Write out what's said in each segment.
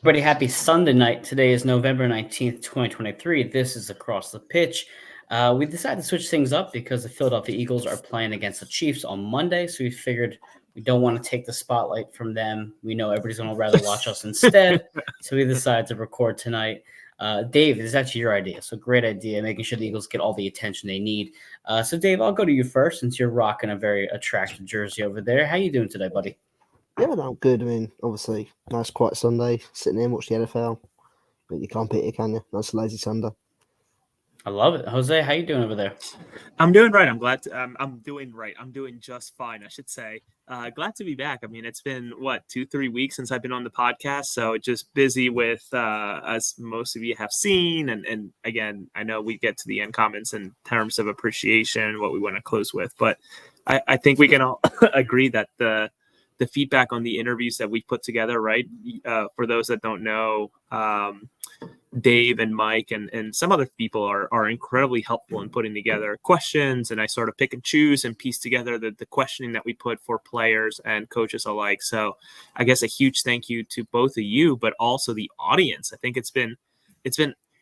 Everybody, happy Sunday night. Today is November 19th, 2023. This is Across the Pitch. We decided to switch things up because the Philadelphia Eagles are playing against the Chiefs on Monday, so we figured we don't want to take the spotlight from them. We know everybody's going to rather watch us instead, so we decided to record tonight. Dave, this is actually your idea, so great idea, making sure the Eagles get all the attention they need. So, Dave, I'll go to you first since you're rocking a very attractive jersey over there. How you doing today, buddy? Yeah, no, good. I mean, obviously, nice quiet Sunday, sitting here and watch the NFL. But you can't beat it, can you? Nice lazy Sunday. I love it. Jose, how you doing over there? I'm doing right. I'm glad I'm doing right. I'm doing just fine, I should say. Glad to be back. I mean, it's been, 2-3 weeks since I've been on the podcast. So just busy with, as most of you have seen. And again, I know we get to the end comments in terms of appreciation, what we want to close with. But I think we can all agree that the feedback on the interviews that we put together, right? For those that don't know, Dave and Mike and some other people are incredibly helpful in putting together questions, and I sort of pick and choose and piece together the questioning that we put for players and coaches alike. So I guess a huge thank you to both of you, but also the audience. I think it's been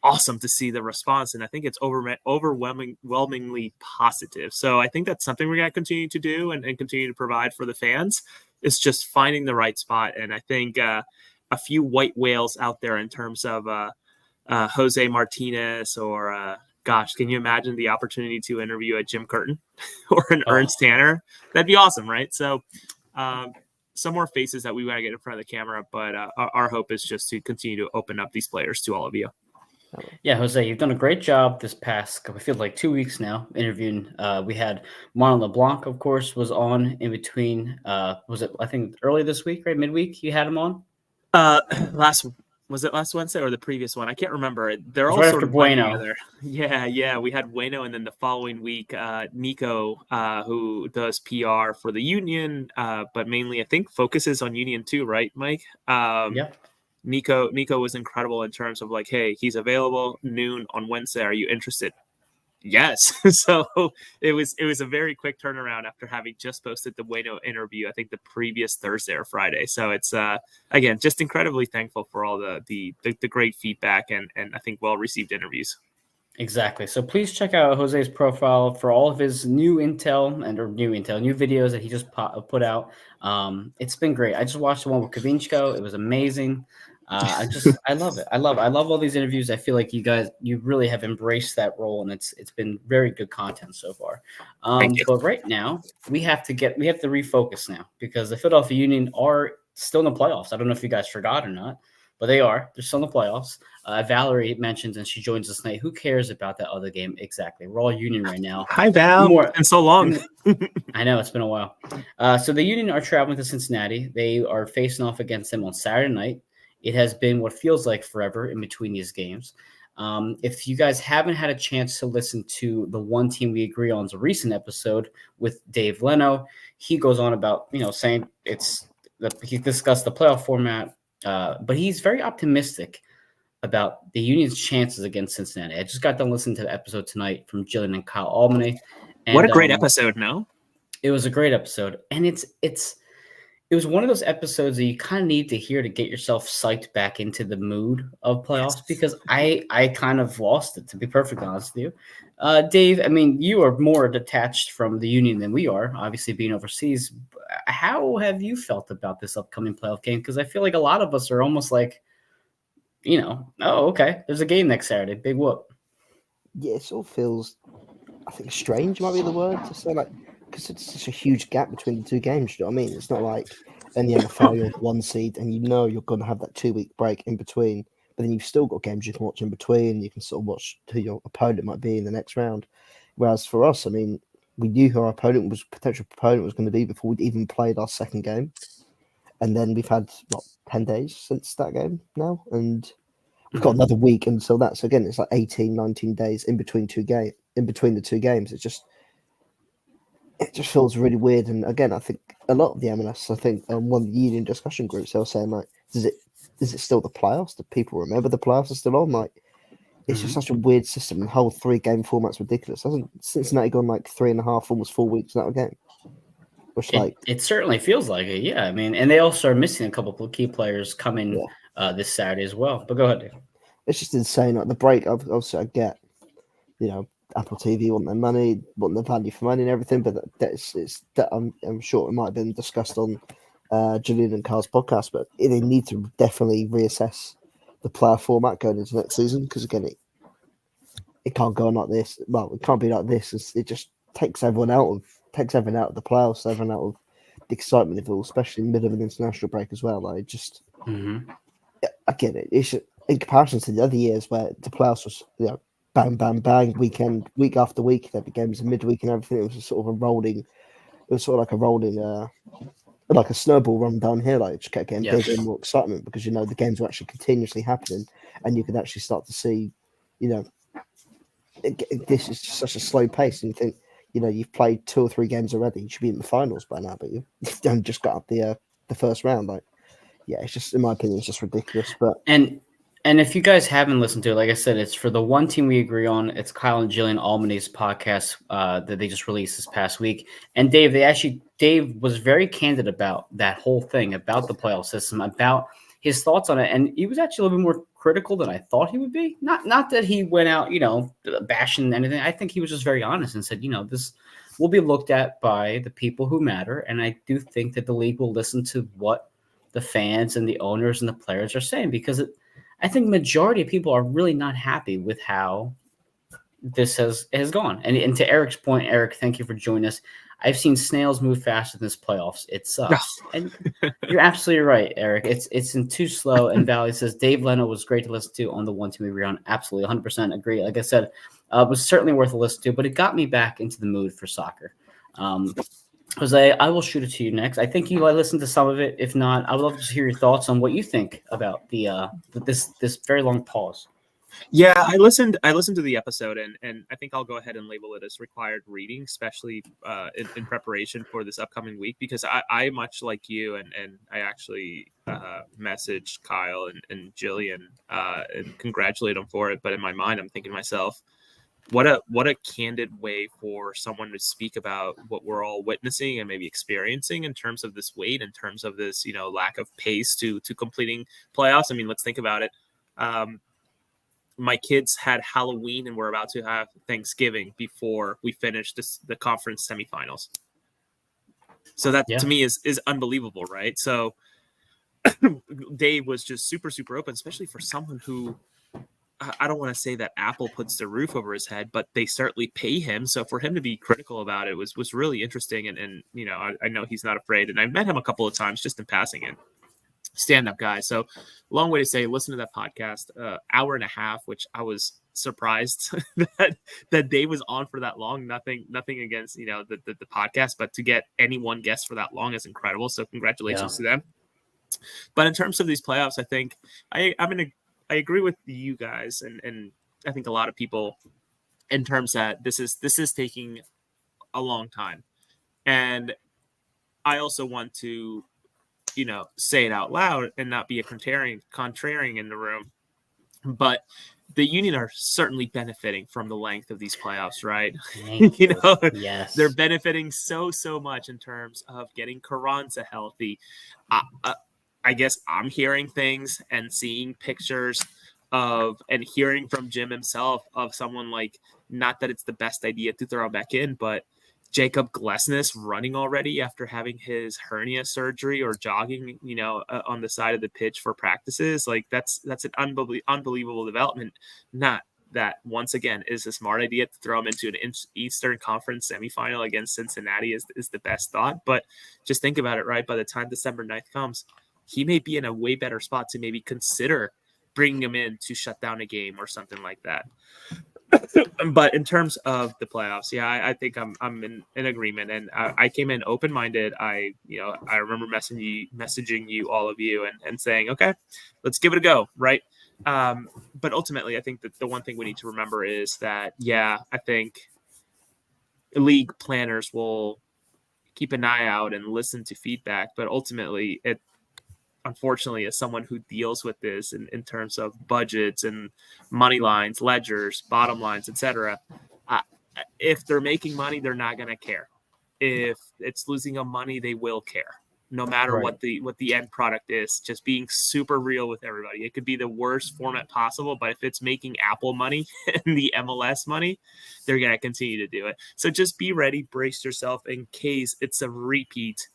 awesome to see the response, and I think it's overwhelmingly positive. So I think that's something we're going to continue to do and continue to provide for the fans. It's just finding the right spot. And I think a few white whales out there in terms of Jose Martinez or, can you imagine the opportunity to interview a Jim Curtin or an Ernst Tanner? That'd be awesome, right? So some more faces that we want to get in front of the camera, but our hope is just to continue to open up these players to all of you. Yeah, Jose, you've done a great job this past, I feel like 2 weeks now, interviewing. We had Marlon LeBlanc, of course, was on in between. Was it, I think, early this week, right? Midweek, you had him on? Was it last Wednesday or the previous one? I can't remember. They're all right sort after of Bueno. Together. Yeah. We had Bueno, and then the following week, Nico, who does PR for the Union, but mainly I think focuses on Union too, right, Mike? Yeah. Nico was incredible in terms of like, hey, he's available noon on Wednesday. Are you interested? Yes. So it was a very quick turnaround after having just posted the Bueno interview, I think the previous Thursday or Friday. So it's again just incredibly thankful for all the great feedback and I think well-received interviews. Exactly. So please check out Jose's profile for all of his new videos that he just put out. It's been great. I just watched the one with Kavinchko. It was amazing. I love it. I love all these interviews. I feel like you really have embraced that role, and it's been very good content so far. But right now we have to refocus now because the Philadelphia Union are still in the playoffs. I don't know if you guys forgot or not, but they are. They're still in the playoffs. Valerie mentions, and she joins us tonight. Who cares about that other game exactly? We're all Union right now. Hi, Val. It's been so long. I know, it's been a while. So the Union are traveling to Cincinnati. They are facing off against them on Saturday night. It has been what feels like forever in between these games. If you guys haven't had a chance to listen to the One Team We Agree On's recent episode with Dave Leno, he goes on about, saying he discussed the playoff format, but he's very optimistic about the Union's chances against Cincinnati. I just got done listening to the episode tonight from Jillian and Kyle Albany. And, what a great episode, no? It was a great episode. And it was one of those episodes that you kind of need to hear to get yourself psyched back into the mood of playoffs because I kind of lost it, to be perfectly honest with you. Dave, I mean, you are more detached from the Union than we are, obviously being overseas. How have you felt about this upcoming playoff game? Because I feel like a lot of us are almost like, oh, okay, there's a game next Saturday. Big whoop. Yeah, it sort of feels, I think strange might be the word to say, like, because it's such a huge gap between the two games. You know what I mean? It's not like in the NFL you're one seed and you're going to have that 2-week break in between, but then you've still got games you can watch in between. You can sort of watch who your opponent might be in the next round. Whereas for us, I mean, we knew who our potential opponent was going to be before we'd even played our second game. And then we've had, 10 days since that game now. And we've got another week until that. So again, it's like 18, 19 days in between the two games. It just feels really weird. And again, I think a lot of the MLS, one of the Union discussion groups, they were saying, like, is it still the playoffs? Do people remember the playoffs are still on? Like, it's just such a weird system. The whole 3-game format's ridiculous. Hasn't Cincinnati gone like 3.5, almost 4 weeks without a game? Which it certainly feels like it. Yeah. I mean, and they also are missing a couple of key players coming this Saturday as well. But go ahead, Dave. It's just insane. Like the break, obviously, I get, Apple TV want their money, want the value for money and everything, but I'm sure it might have been discussed on Julian and Carl's podcast, but they need to definitely reassess the playoff format going into next season, because again, it can't go on like this. Well, it can't be like this. It just takes everyone out of the playoffs, everyone out of the excitement of it all, especially in the middle of an international break as well. Like, just I get it. It's in comparison to the other years where the playoffs was bang bang bang week after week. There'd be games in midweek and everything. It was sort of a rolling. It was sort of like a rolling, like a snowball run down here. Like, it just kept getting bigger and more excitement, because the games were actually continuously happening, and you could actually start to see, this is such a slow pace, and you think, you've played 2 or 3 games already. You should be in the finals by now, but you've just got up the first round. Like, it's just, in my opinion, it's just ridiculous. But and if you guys haven't listened to it, like I said, it's for the One Team We Agree On. It's Kyle and Jillian Almany's podcast that they just released this past week. And Dave was very candid about that whole thing, about the playoff system, about his thoughts on it. And he was actually a little bit more critical than I thought he would be. Not that he went out, bashing anything. I think he was just very honest and said, this will be looked at by the people who matter. And I do think that the league will listen to what the fans and the owners and the players are saying, because I think majority of people are really not happy with how this has gone. And to Eric's point, Eric, thank you for joining us. I've seen snails move faster than this playoffs. It sucks. And you're absolutely right, Eric. It's in too slow. And Valley says Dave Leno was great to listen to on the One Team We Agree On. Absolutely, 100% agree. Like I said, it was certainly worth a listen to, but it got me back into the mood for soccer. Jose, I will shoot it to you next. I think you listened to some of it. If not, I would love to hear your thoughts on what you think about this very long pause. Yeah, I listened to the episode, and I think I'll go ahead and label it as required reading, especially in preparation for this upcoming week, because I much like you, and I actually messaged Kyle and Jillian and congratulate them for it. But in my mind, I'm thinking to myself, what a candid way for someone to speak about what we're all witnessing and maybe experiencing in terms of this weight, in terms of this, lack of pace to completing playoffs. I mean, let's think about it. My kids had Halloween and we're about to have Thanksgiving before we finish the conference semifinals. So that to me is unbelievable, right? So Dave was just super, super open, especially for someone who, I don't want to say that Apple puts the roof over his head, but they certainly pay him. So for him to be critical about it was really interesting. And I know he's not afraid. And I've met him a couple of times just in passing, and stand-up guy. So long way to say, listen to that podcast, hour and a half, which I was surprised that Dave was on for that long. Nothing against, the podcast, but to get any one guest for that long is incredible. So congratulations to them. But in terms of these playoffs, I think I agree with you guys, and I think a lot of people, in terms that this is taking a long time. And I also want to, say it out loud and not be a contrarian in the room. But the Union are certainly benefiting from the length of these playoffs, right? Yes. They're benefiting so much in terms of getting Carranza healthy. I guess I'm hearing things and seeing pictures and hearing from Jim himself of someone like, not that it's the best idea to throw back in, but Jacob Glesnes running already after having his hernia surgery or jogging, on the side of the pitch for practices. Like that's an unbelievable development. Not that, once again, is a smart idea to throw him into an Eastern Conference semifinal against Cincinnati is the best thought. But just think about it, right? By the time December 9th comes, he may be in a way better spot to maybe consider bringing him in to shut down a game or something like that. But in terms of the playoffs, I think I'm in agreement, and I came in open-minded. I remember messaging you, all of you, and saying, okay, let's give it a go, right? But ultimately, I think that the one thing we need to remember is that, I think league planners will keep an eye out and listen to feedback, but ultimately it, unfortunately, as someone who deals with this in terms of budgets and money lines, ledgers, bottom lines, etc., if they're making money, they're not going to care. If it's losing them money, they will care. no matter Right. what the end product is, just being super real with everybody. It could be the worst format possible, but if it's making Apple money and the MLS money, they're going to continue to do it. So just be ready, brace yourself in case it's a repeat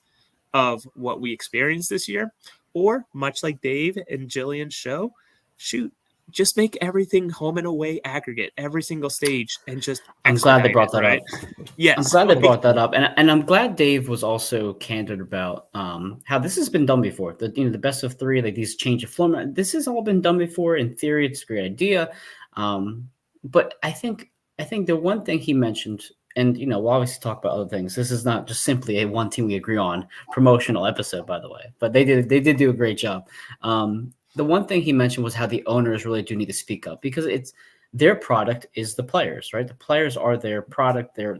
of what we experienced this year, or much like Dave and Jillian's show, shoot, just make everything home and away aggregate, every single stage, and just I'm glad they expedite brought it, that right? up. Yes. I'm glad they brought that up, and I'm glad Dave was also candid about how this has been done before. The best of three, like these change of format. This has all been done before. In theory, it's a great idea, but I think the one thing he mentioned, and we'll obviously talk about other things. This is not just simply a one team we agree on promotional episode, by the way. But they did do a great job. The one thing he mentioned was how the owners really do need to speak up, because it's their product is the players, right? The players are their product. They're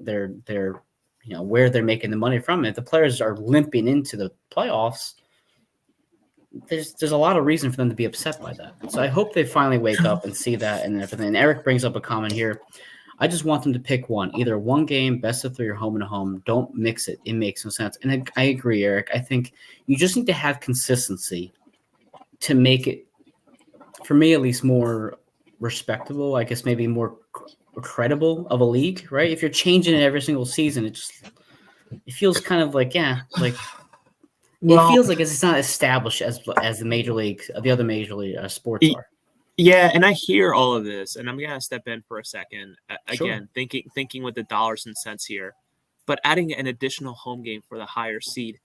where they're making the money from. If the players are limping into the playoffs, there's a lot of reason for them to be upset by that. So I hope they finally wake up and see that and everything. And Eric brings up a comment here. I just want them to pick one, either one game, best of three, or home and home. Don't mix it. It makes no sense. And I agree, Eric. I think you just need to have consistency to make it, for me at least, more respectable, I guess maybe more credible of a league, right? If you're changing it every single season, it feels kind of like, it feels like it's not established as the major leagues, the other major league sports are. Yeah, and I hear all of this, and I'm gonna step in for a second. Again, Sure. thinking with the dollars and cents here, but adding an additional home game for the higher seed.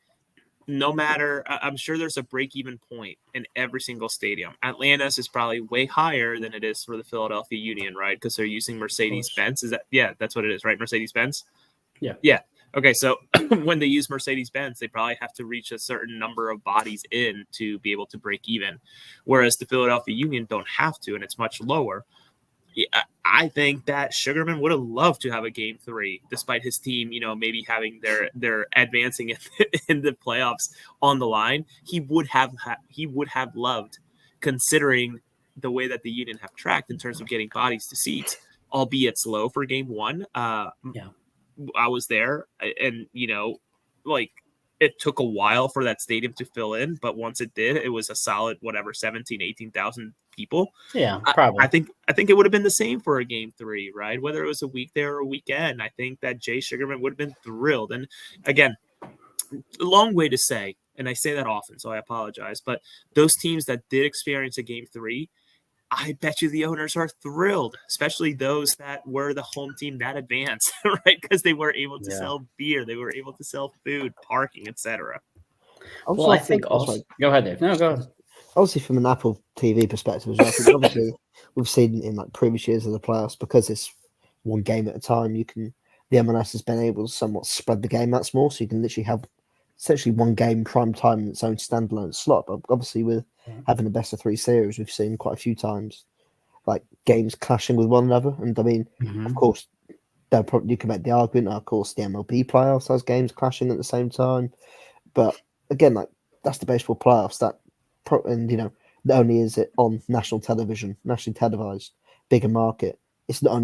No matter, I'm sure there's a break-even point in every single stadium. Atlanta's is probably way higher than it is for the Philadelphia Union, right? Because they're using Mercedes-Benz. That's what it is, right? Mercedes-Benz? Yeah. Okay, so when they use Mercedes-Benz, they probably have to reach a certain number of bodies in to be able to break even, whereas the Philadelphia Union don't have to, and it's much lower. I think that Sugarman would have loved to have a game 3, despite his team, maybe having their advancing in the playoffs on the line. He would have loved, considering the way that the Union have tracked in terms of getting bodies to seats, albeit slow for game 1. I was there, and it took a while for that stadium to fill in, but once it did, it was a solid 18,000 people. Yeah, probably. I think it would have been the same for a game 3, right? Whether it was a weekday or a weekend, I think that Jay Sugarman would have been thrilled. And again, a long way to say, and I say that often, so I apologize, but those teams that did experience a game 3, I bet you the owners are thrilled, especially those that were the home team that advanced, right? Because they were able to sell beer, they were able to sell food, parking, etc. Well, I think also. Go ahead, Dave. No, go ahead. Obviously, from an Apple TV perspective as well, I think obviously we've seen in previous years of the playoffs, because it's one game at a time, the MLS has been able to somewhat spread the game out more, so you can literally have essentially one game prime time in its own standalone slot. But obviously, with having a best of 3 series, we've seen quite a few times like games clashing with one another. And I mean, of course, you can make the argument. Of course, the MLB playoffs has games clashing at the same time. But again, that's the baseball playoffs. Not only is it on national television, nationally televised, bigger market. It's not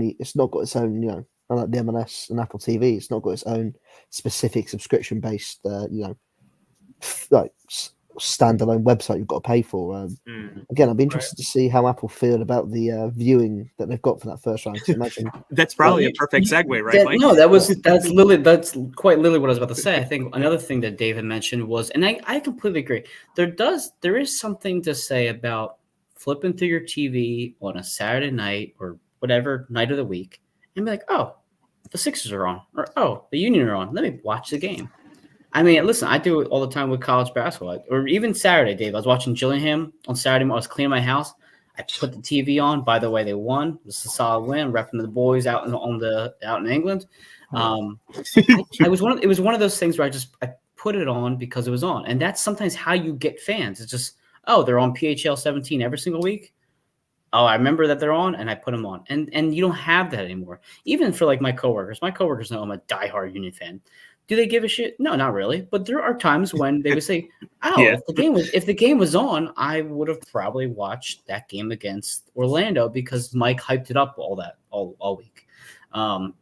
got its own, unlike the MLS and Apple TV, it's not got its own specific subscription based, standalone website you've got to pay for. Again, I'd be interested to see how Apple feel about the viewing that they've got for that first round. Imagine that's probably a perfect segue, right, Mike? No, that's quite literally what I was about to say. I think another thing that David mentioned was, and I completely agree. There is something to say about flipping through your TV on a Saturday night or whatever night of the week and be like, oh, the Sixers are on, or oh, the Union are on. Let me watch the game. I mean, listen, I do it all the time with college basketball, or even Saturday, Dave. I was watching Gillingham on Saturday. I was cleaning my house. I put the TV on. By the way, they won. It was a solid win. Repping the boys out in England. It was one of those things where I put it on because it was on, and that's sometimes how you get fans. It's just, oh, they're on PHL 17 every single week. Oh, I remember that they're on, and I put them on, and you don't have that anymore. Even for my coworkers. My coworkers know I'm a diehard Union fan. Do they give a shit? No, not really. But there are times when they would say, "Oh, if the game was on, I would have probably watched that game against Orlando because Mike hyped it up all week." And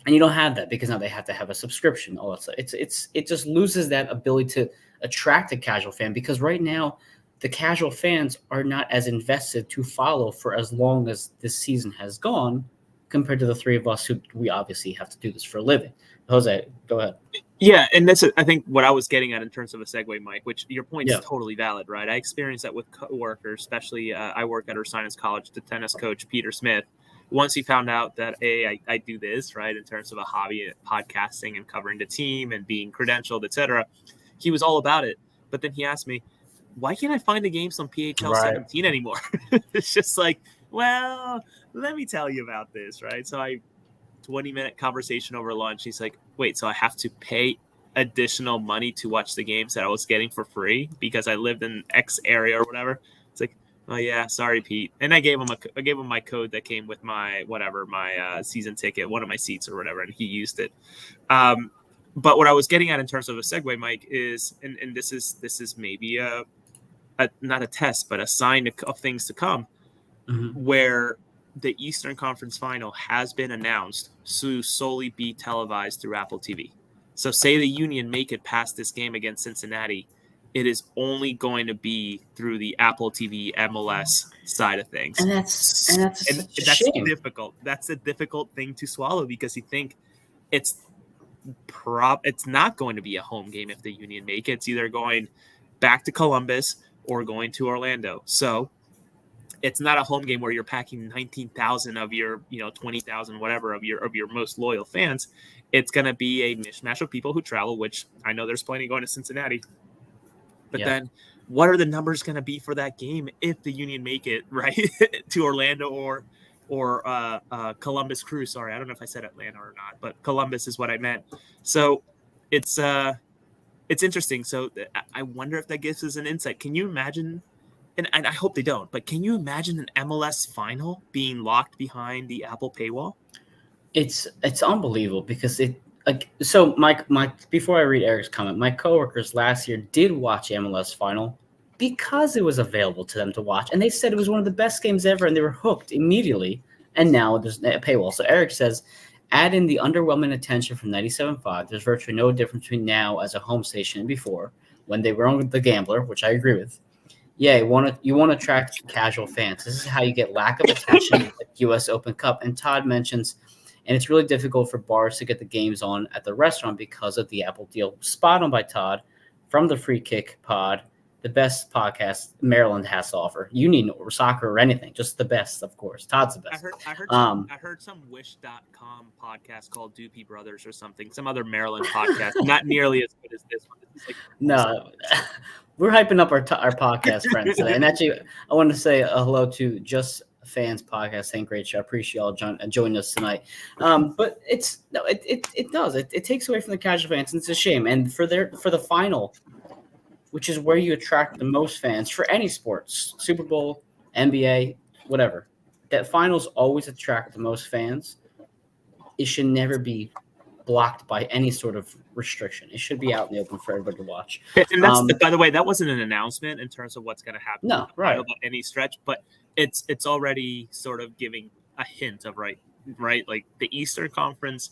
you don't have that because now they have to have a subscription. All that stuff. It just loses that ability to attract a casual fan, because right now the casual fans are not as invested to follow for as long as this season has gone compared to the three of us who we obviously have to do this for a living. Jose, go ahead. Yeah, and that's I think what I was getting at in terms of a segue, Mike, which your point's Yeah. totally valid, right? I experienced that with coworkers, especially I work at Ursinus College, the tennis coach, Peter Smith. Once he found out that, I do this, right, in terms of a hobby, podcasting and covering the team and being credentialed, etc., he was all about it. But then he asked me, why can't I find the games on PHL 17 anymore? It's just like, well, let me tell you about this, right? So 20-minute conversation over lunch. He's like, wait, so I have to pay additional money to watch the games that I was getting for free because I lived in X area or whatever? It's like, oh yeah, sorry, Pete. And I gave him my code that came with my season ticket, one of my seats or whatever, and he used it. But what I was getting at in terms of a segue, Mike, is, and this is maybe not a test, but a sign of things to come, where the Eastern Conference Final has been announced to solely be televised through Apple TV. So say the Union make it past this game against Cincinnati, it is only going to be through the Apple TV MLS side of things. And that's shame. Difficult. That's a difficult thing to swallow, because you think it's not going to be a home game if the Union make it. It's either going back to Columbus or going to Orlando. So it's not a home game where you're packing 19,000 of your, 20,000, whatever, of your most loyal fans. It's going to be a mishmash of people who travel, which I know there's plenty going to Cincinnati. But then what are the numbers going to be for that game if the Union make it, right, to Orlando or Columbus Crew? Sorry, I don't know if I said Atlanta or not, but Columbus is what I meant. So it's interesting. So I wonder if that gives us an insight. Can you imagine? And I hope they don't, but can you imagine an MLS final being locked behind the Apple paywall? It's unbelievable, because so Mike, before I read Eric's comment, my coworkers last year did watch MLS final because it was available to them to watch, and they said it was one of the best games ever, and they were hooked immediately. And now there's a paywall. So Eric says, add in the underwhelming attention from 97.5. There's virtually no difference between now as a home station and before, when they were on The Gambler, which I agree with. Yeah, you want to attract casual fans. This is how you get lack of attention at the U.S. Open Cup. And Todd mentions, and it's really difficult for bars to get the games on at the restaurant because of the Apple deal. Spot on by Todd from the Free Kick Pod, the best podcast Maryland has to offer. Union or soccer or anything, just the best, of course. Todd's the best. I heard some Wish.com podcast called Doopy Brothers or something, some other Maryland podcast, not nearly as good as this one. No. We're hyping up our podcast friends today. And actually, I want to say a hello to Just Fans Podcast. Saying great show. I appreciate y'all joining us tonight. But it does. It takes away from the casual fans, and it's a shame. And for the final, which is where you attract the most fans for any sports, Super Bowl, NBA, whatever, that finals always attract the most fans. It should never be blocked by any sort of restriction. It should be out in the open for everybody to watch. And that's, by the way, that wasn't an announcement in terms of what's going to happen. No, right. About any stretch, but it's already sort of giving a hint of right, like the Eastern Conference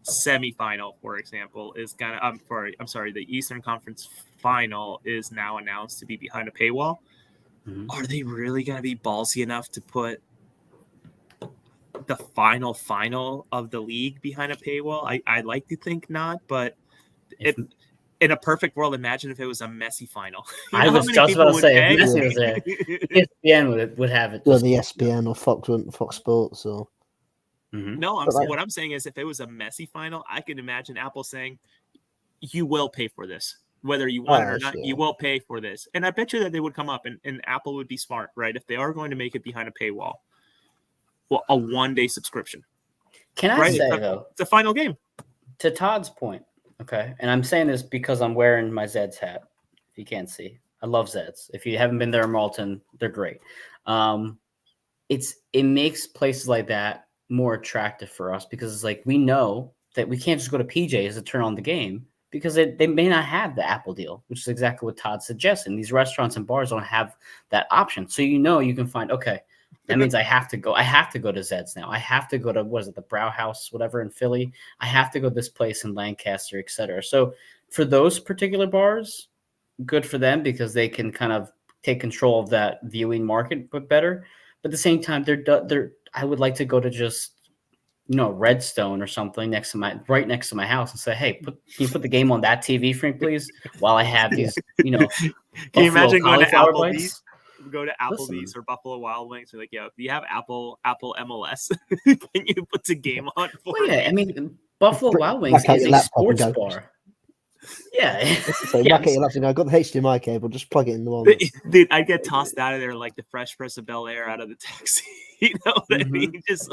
semifinal, for example, is gonna. The Eastern Conference final is now announced to be behind a paywall. Mm-hmm. Are they really going to be ballsy enough to put the final of the league behind a paywall? I like to think not, but in a perfect world, imagine if it was a Messi final. I was just about to say, if Messi was there, ESPN would have it. Well, the ESPN or Fox Sports or. Mm-hmm. No, what I'm saying is, if it was a Messi final, I can imagine Apple saying, "You will pay for this, whether you want it or not. You will pay for this." And I bet you that they would come up, and Apple would be smart, right? If they are going to make it behind a paywall, well, a one-day subscription. Can I say though, it's a final game. To Todd's point, okay, and I'm saying this because I'm wearing my Zeds hat. If you can't see, I love Zeds. If you haven't been there in Malton, they're great. It makes places like that more attractive for us, because it's like we know that we can't just go to PJ's to turn on the game, because they may not have the Apple deal, which is exactly what Todd's suggesting. These restaurants and bars don't have that option. So you can find, okay, that means I have to go to Zed's now. I have to go to, the Brow House, whatever, in Philly. I have to go to this place in Lancaster, etc. So for those particular bars, good for them because they can kind of take control of that viewing market, but better. But at the same time, I would like to go to just Redstone or something right next to my house and say, hey, can you put the game on that TV for me, please? While I have these, Can you imagine going to cauliflower Applebee's? bites? Go to Applebee's Listen. or Buffalo Wild Wings. You're like, do you have Apple MLS? Can you put the game on for Well, yeah, me? I mean, Buffalo Wild Wings Back out is your a laptop and sports go. bar. Yeah. So Yeah, back at your laptop, I got the HDMI cable, just plug it in the one. Dude, I'd get tossed out of there like the Fresh Prince of Bel-Air out of the taxi. You know what I mean? Just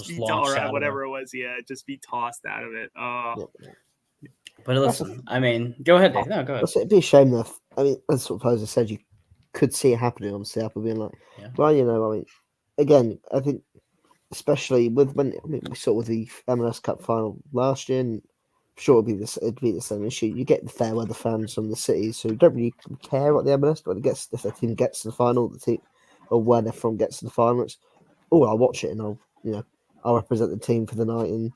be launched out of whatever it was. Yeah, just be tossed out of it. Oh, Yeah. But listen, I mean, go ahead, Dave. No, go ahead. It'd be a shame though. I mean, as sort of Jose said, you could see it happening. Obviously, Apple being like, Yeah. well, I mean, again, I think especially we saw with the MLS Cup final last year, and I'm sure it'd be the same issue. You get the fair weather fans from the cities who don't really care about the MLS, but if their team gets to the final, the team or where they're from gets to the final, it's I'll watch it and I'll represent the team for the night. And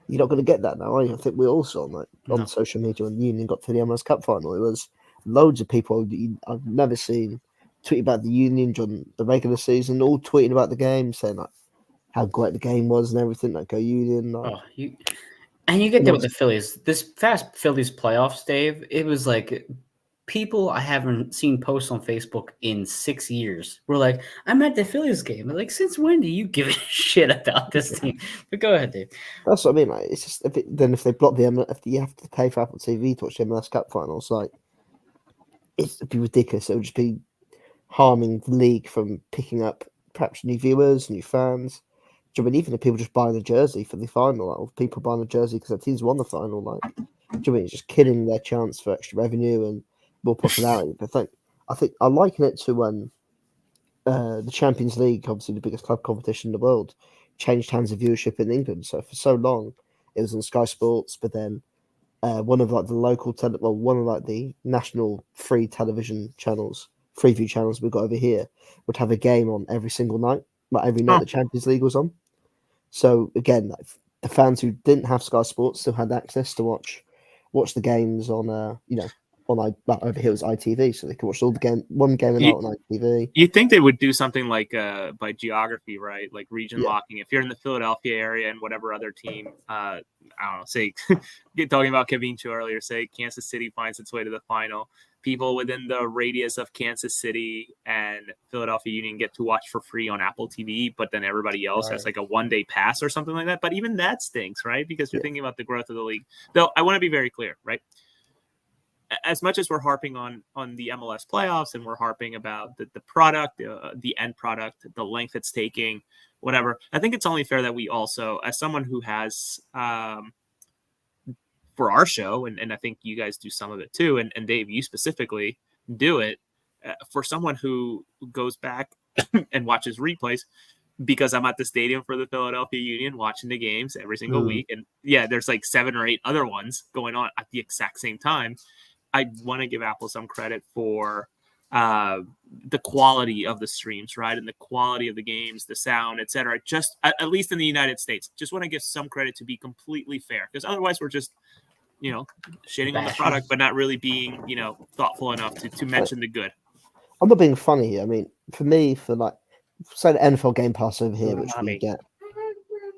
you're not going to get that now. I think we all saw on social media when the Union got to the MLS Cup final. It was loads of people I've never seen tweet about the Union during the regular season, all tweeting about the game, saying how great the game was and everything. Go Union! You get that with the Phillies. This fast Phillies playoffs, Dave. It was like people I haven't seen posts on Facebook in 6 years. We're like, I'm at the Phillies game. I'm like, since when do you give a shit about this team? But go ahead, Dave. That's what I mean. It's just if they block if you have to pay for Apple TV to watch the MLS Cup finals, it'd be ridiculous. It would just be harming the league from picking up perhaps new viewers, new fans. Do you mean even if people just buying a jersey for the final, or people buying a jersey because their teams won the final, do you mean it's just killing their chance for extra revenue and more popularity? But I think I liken it to the Champions League, obviously the biggest club competition in the world, changed hands of viewership in England. So for so long, it was on Sky Sports, but then one of the local one of the national free television channels, Freeview channels we've got over here, would have a game on every single night, every night the Champions League was on. So again, the fans who didn't have Sky Sports still had access to watch the games on over here was ITV, so they could watch one game a night on ITV. You'd think they would do something like by geography, right? Like region locking. If you're in the Philadelphia area and whatever other team, I don't know, say talking about Kevincho earlier, say Kansas City finds its way to the final. People within the radius of Kansas City and Philadelphia Union get to watch for free on Apple TV, but then everybody else has like a one-day pass or something like that. But even that stinks, right? Because you're thinking about the growth of the league. Though I want to be very clear, right? As much as we're harping on the MLS playoffs and we're harping about the product, the end product, the length it's taking, whatever, I think it's only fair that we also, as someone who has for our show, and I think you guys do some of it too, and Dave, you specifically do it, for someone who goes back and watches replays, because I'm at the stadium for the Philadelphia Union watching the games every single week, and there's like 7 or 8 other ones going on at the exact same time. I want to give Apple some credit for the quality of the streams, right? And the quality of the games, the sound, etc. Just at least in the United States, just want to give some credit to be completely fair, because otherwise we're just, shitting on the product, but not really being, thoughtful enough to mention the good. I'm not being funny here. I mean, for me, say the NFL Game Pass over here, which we get.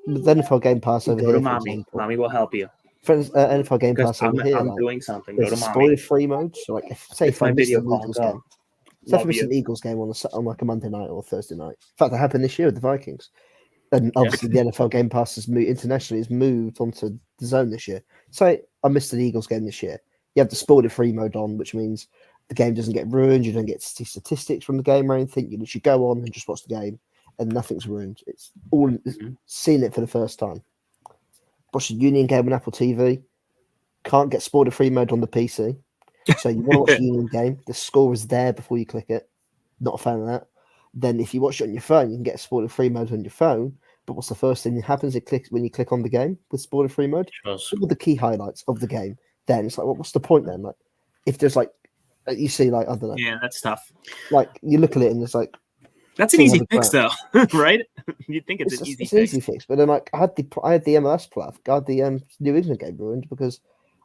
The NFL Game Pass over here, for example. Mommy will help you. For NFL Game Pass over here, I'm doing something. There's a spoiler-free mode. So, if I miss an Eagles game, if I miss an Eagles game on a Monday night or Thursday night. In fact, that happened this year with the Vikings. And obviously, the NFL Game Pass internationally has moved onto the Zone this year. So I missed an Eagles game this year. You have the spoiler-free mode on, which means the game doesn't get ruined. You don't get to see statistics from the game or anything. You literally go on and just watch the game, and nothing's ruined. It's all seeing it for the first time. Watch the Union game on Apple TV. Can't get spoiler-free mode on the PC. So you want to watch the Union game. The score is there before you click it. Not a fan of that. Then if you watch it on your phone, you can get spoiler-free mode on your phone. But what's the first thing that happens? When you click on the game with spoiler-free mode? All the key highlights of the game. Then it's like, what's the point then? Like, if there's you see, I don't know. Yeah, that's tough. You look at it and it's like, that's an easy fix, though, right? You'd think it's an easy fix. Easy fix. But then, I had the MLS player. I had the New England game ruined because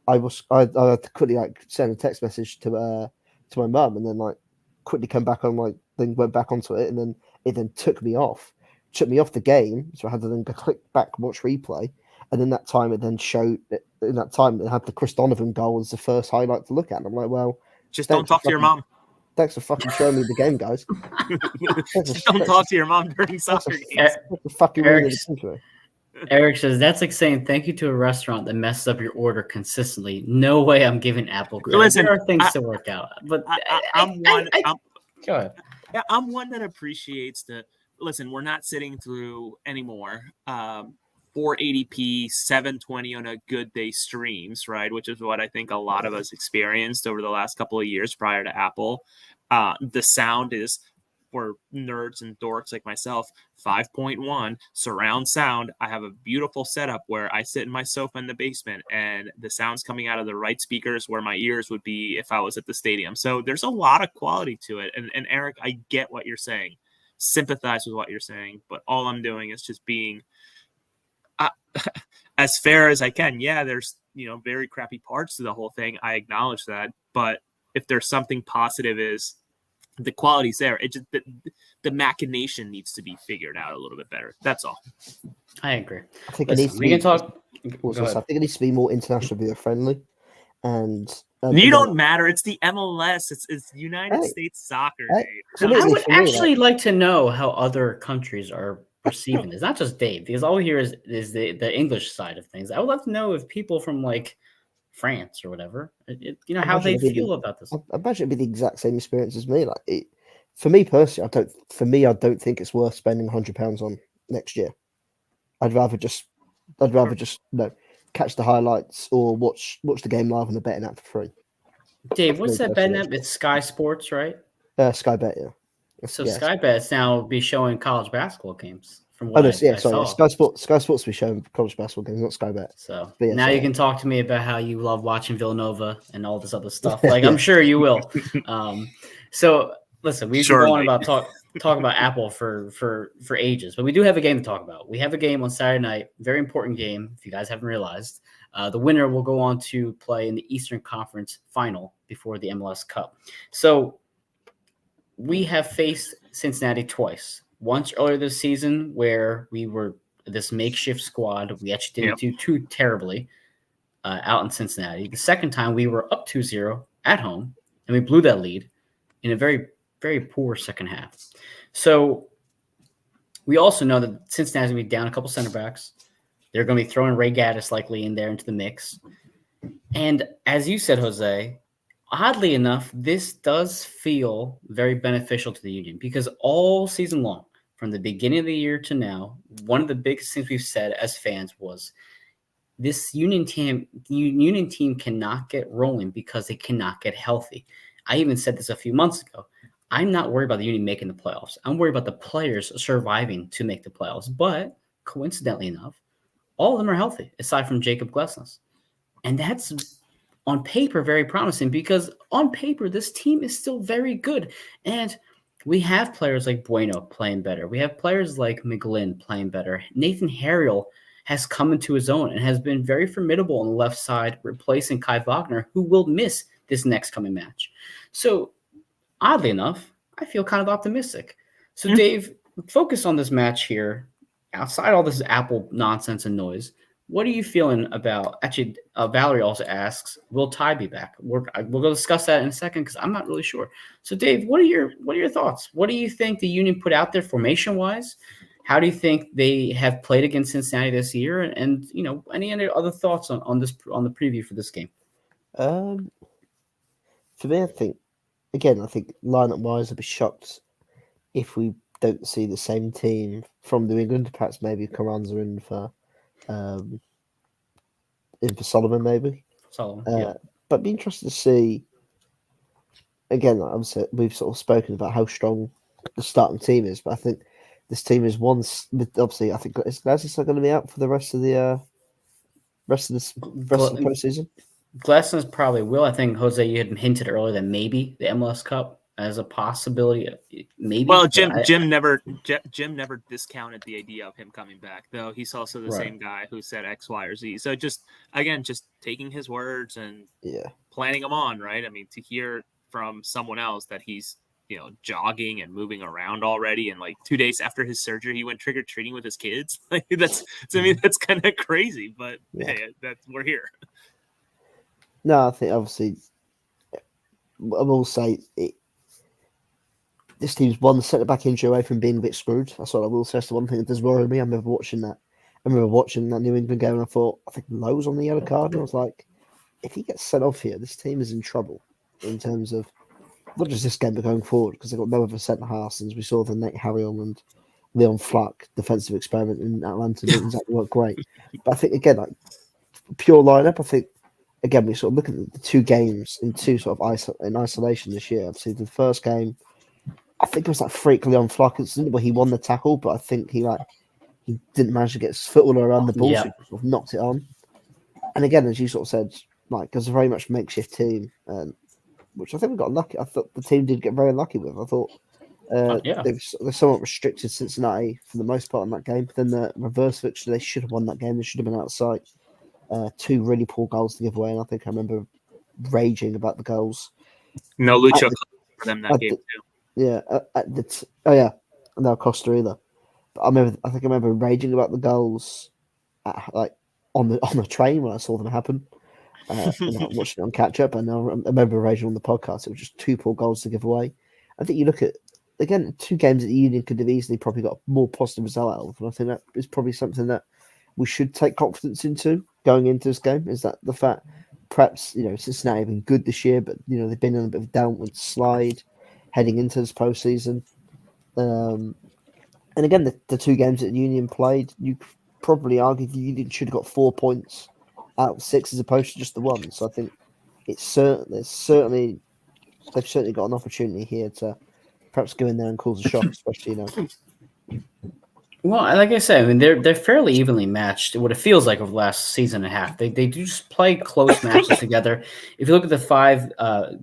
I had to quickly like send a text message to my mum, and then like quickly come back on, like then went back onto it, and then it then took me off the game, so I had to then go click back, watch replay, and in that time it then showed in that time it had the Chris Donovan goal as the first highlight to look at. And I'm like, well, Just don't talk to your mom. Thanks for fucking showing me the game, guys. Just don't talk to your mom during soccer games. Eric says that's like saying thank you to a restaurant that messes up your order consistently. No way I'm giving Apple credit. Listen, there are things to work out, but go ahead. I'm one that appreciates the. Listen, we're not sitting through anymore 480p 720 on a good day streams, right? Which is what I think a lot of us experienced over the last couple of years prior to Apple. The sound is, for nerds and dorks like myself, 5.1 surround sound. I have a beautiful setup where I sit in my sofa in the basement and the sound's coming out of the right speakers where my ears would be if I was at the stadium. So there's a lot of quality to it. And Eric, I get what you're saying. Sympathize with what you're saying, but all I'm doing is just being as fair as I can. Yeah, there's very crappy parts to the whole thing. I acknowledge that, but if there's something positive, is the quality's there. It just the machination needs to be figured out a little bit better. That's all. I agree. I think it needs to be more international viewer friendly, and you don't matter. It's the MLS. It's United States Soccer. I would actually like to know how other countries are perceiving this. Not just Dave, because all we hear is the English side of things. I would love to know if people from like France or whatever, how they feel about this. I imagine it'd be the exact same experience as me. Like for me personally, I don't think it's worth spending £100 on next year. I'd rather just catch the highlights or watch the game live on the betting app for free. Dave, what's that betting app? It's Sky Sports, right? Sky Bet, yeah. So yeah, Sky Bet's now be showing college basketball games. From what I saw. Sky Sports will be showing college basketball games, not Sky Bet. So now you can talk to me about how you love watching Villanova and all this other stuff. Like I'm sure you will. So listen, we've been going about talk about Apple for ages, but we do have a game to talk about. We have a game on Saturday night, very important game. If you guys haven't realized, the winner will go on to play in the Eastern Conference Final before the MLS Cup. So we have faced Cincinnati twice. Once earlier this season, where we were this makeshift squad, we actually didn't do too terribly out in Cincinnati. The second time, we were up 2-0 at home, and we blew that lead in a very, very poor second half. So we also know that Cincinnati's going to be down a couple center backs. They're going to be throwing Ray Gaddis likely in there into the mix. And as you said, Jose, oddly enough, this does feel very beneficial to the Union because all season long, from the beginning of the year to now, one of the biggest things we've said as fans was this Union team cannot get rolling because they cannot get healthy. I even said this a few months ago. I'm not worried about the Union making the playoffs. I'm worried about the players surviving to make the playoffs. But coincidentally enough, all of them are healthy, aside from Jacob Glesnes. And that's on paper very promising because on paper, this team is still very good. And we have players like Bueno playing better. We have players like McGlynn playing better. Nathan Harriel has come into his own and has been very formidable on the left side, replacing Kai Wagner, who will miss this next coming match. So, oddly enough, I feel kind of optimistic. So, Dave, focus on this match here. Outside all this Apple nonsense and noise, what are you feeling about? Actually, Valerie also asks, "Will Ty be back?" We'll go discuss that in a second because I'm not really sure. So, Dave, what are your thoughts? What do you think the Union put out there formation wise? How do you think they have played against Cincinnati this year? And any other thoughts on the preview for this game? For me, I think lineup wise, I'd be shocked if we don't see the same team from New England. Perhaps maybe Carranza in for Solomon, maybe. Yeah. But it'd be interested to see. Again, like obviously, we've sort of spoken about how strong the starting team is, but I think this team is obviously. I think is Glesnes going to be out for the rest of the postseason. Glesnes probably will. I think Jose, you had hinted earlier that maybe the MLS Cup. as a possibility. Maybe. Well, but Jim never discounted the idea of him coming back, though. He's also the Right. same guy who said X, Y, or Z. So just taking his words and planning them on, right? I mean, to hear from someone else that he's jogging and moving around already, and like 2 days after his surgery, he went trick or treating with his kids. Like that's kind of crazy, but hey, we're here. No, I think obviously I will say this team's one centre-back injury away from being a bit screwed. That's what I will say. That's the one thing that does worry me. I remember watching that New England game, and I thought, I think Lowe's on the yellow card, and I was like, if he gets sent off here, this team is in trouble in terms of not just this game, but going forward, because they've got no other centre-halves, since we saw the Nate Harriel and Leon Flack defensive experiment in Atlanta didn't exactly work great. But I think, again, like pure lineup, I think, again, we sort of look at the two games in in isolation this year. Obviously, the first game, I think it was like freak Leon Flack incident where he won the tackle, but I think he didn't manage to get his foot all around the ball, so he sort of knocked it on. And again, as you sort of said, like, it's a very much makeshift team, which I think we got lucky. I thought the team did get very lucky with. I thought they're somewhat restricted Cincinnati for the most part in that game. But then the reverse fixture, they should have won that game. They should have been outside. Two really poor goals to give away, and I think I remember raging about the goals. No Lucho for them that game too. Yeah, no Costa either. But I think I remember raging about the goals, on the train when I saw them happen. And I watched it on catch up, and I remember raging on the podcast. It was just two poor goals to give away. I think you look at, again, two games that the Union could have easily probably got a more positive result out of, and I think that is probably something that we should take confidence into going into this game. Is that the fact perhaps Cincinnati have been good this year, but they've been on a bit of a downward slide heading into this postseason. And again, the two games that Union played, you probably argue the Union should have got 4 points out of 6 as opposed to just the one. So I think they've certainly got an opportunity here to perhaps go in there and cause a shock, especially Well, like I said, I mean they're fairly evenly matched. What it feels like over the last season and a half, they do just play close matches together. If you look at the 5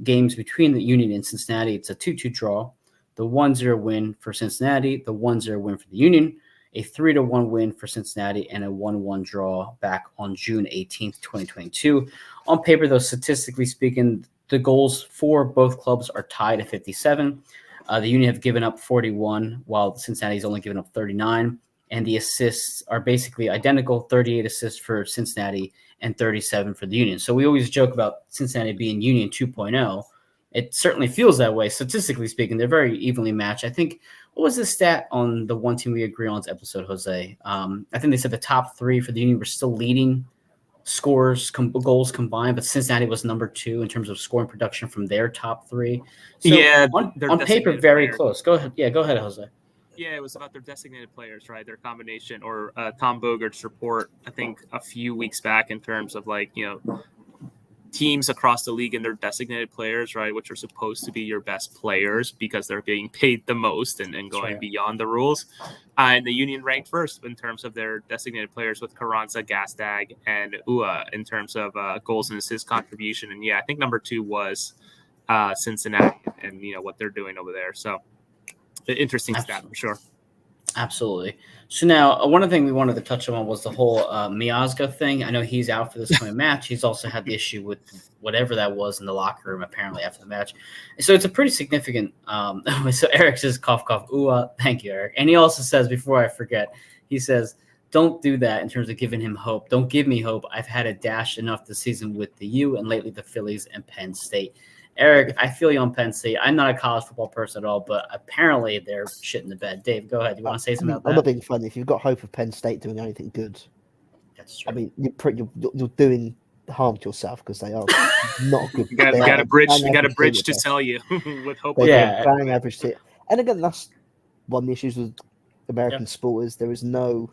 games between the Union and Cincinnati, it's a 2-2 draw, the 1-0 win for Cincinnati, the 1-0 win for the Union, a 3-1 win for Cincinnati, and a 1-1 draw back on June 18th, 2022. On paper, though, statistically speaking, the goals for both clubs are tied at 57. The Union have given up 41, while Cincinnati's only given up 39. And the assists are basically identical, 38 assists for Cincinnati and 37 for the Union. So we always joke about Cincinnati being Union 2.0. It certainly feels that way. Statistically speaking, they're very evenly matched. I think, what was the stat on the One Team We Agree On's episode, Jose? I think they said the top 3 for the Union were still leading scores, goals combined, but Cincinnati was number 2 in terms of scoring production from their top 3. So on paper, very close. Go ahead. Yeah, go ahead, Jose. Yeah, it was about their designated players, right? Their combination, or Tom Bogert's report, I think, a few weeks back, in terms of teams across the league and their designated players, right, which are supposed to be your best players because they're being paid the most and going beyond the rules. And the Union ranked first in terms of their designated players, with Carranza, Gastag, and Ua in terms of goals and assist contribution. And I think number 2 was Cincinnati, and what they're doing over there. So interesting stat for sure. Absolutely. So now, one of the things we wanted to touch on was the whole Miazga thing. I know he's out for this coming match. He's also had the issue with whatever that was in the locker room, apparently, after the match. So it's a pretty significant so Eric says, cough, cough, ooh, thank you, Eric. And he also says, before I forget, he says, don't do that in terms of giving him hope. Don't give me hope. I've had it dashed enough this season with the U and lately the Phillies and Penn State. Eric, I feel you on Penn State. I'm not a college football person at all, but apparently they're shit in the bed. Dave, go ahead. You want to say something about that? I'm not being funny. If you've got hope of Penn State doing anything good, that's true. I mean, you're doing harm to yourself, because they are not good. You got a bridge to sell you with hope. Bang average team. And again, that's one of the issues with American sport, is there is no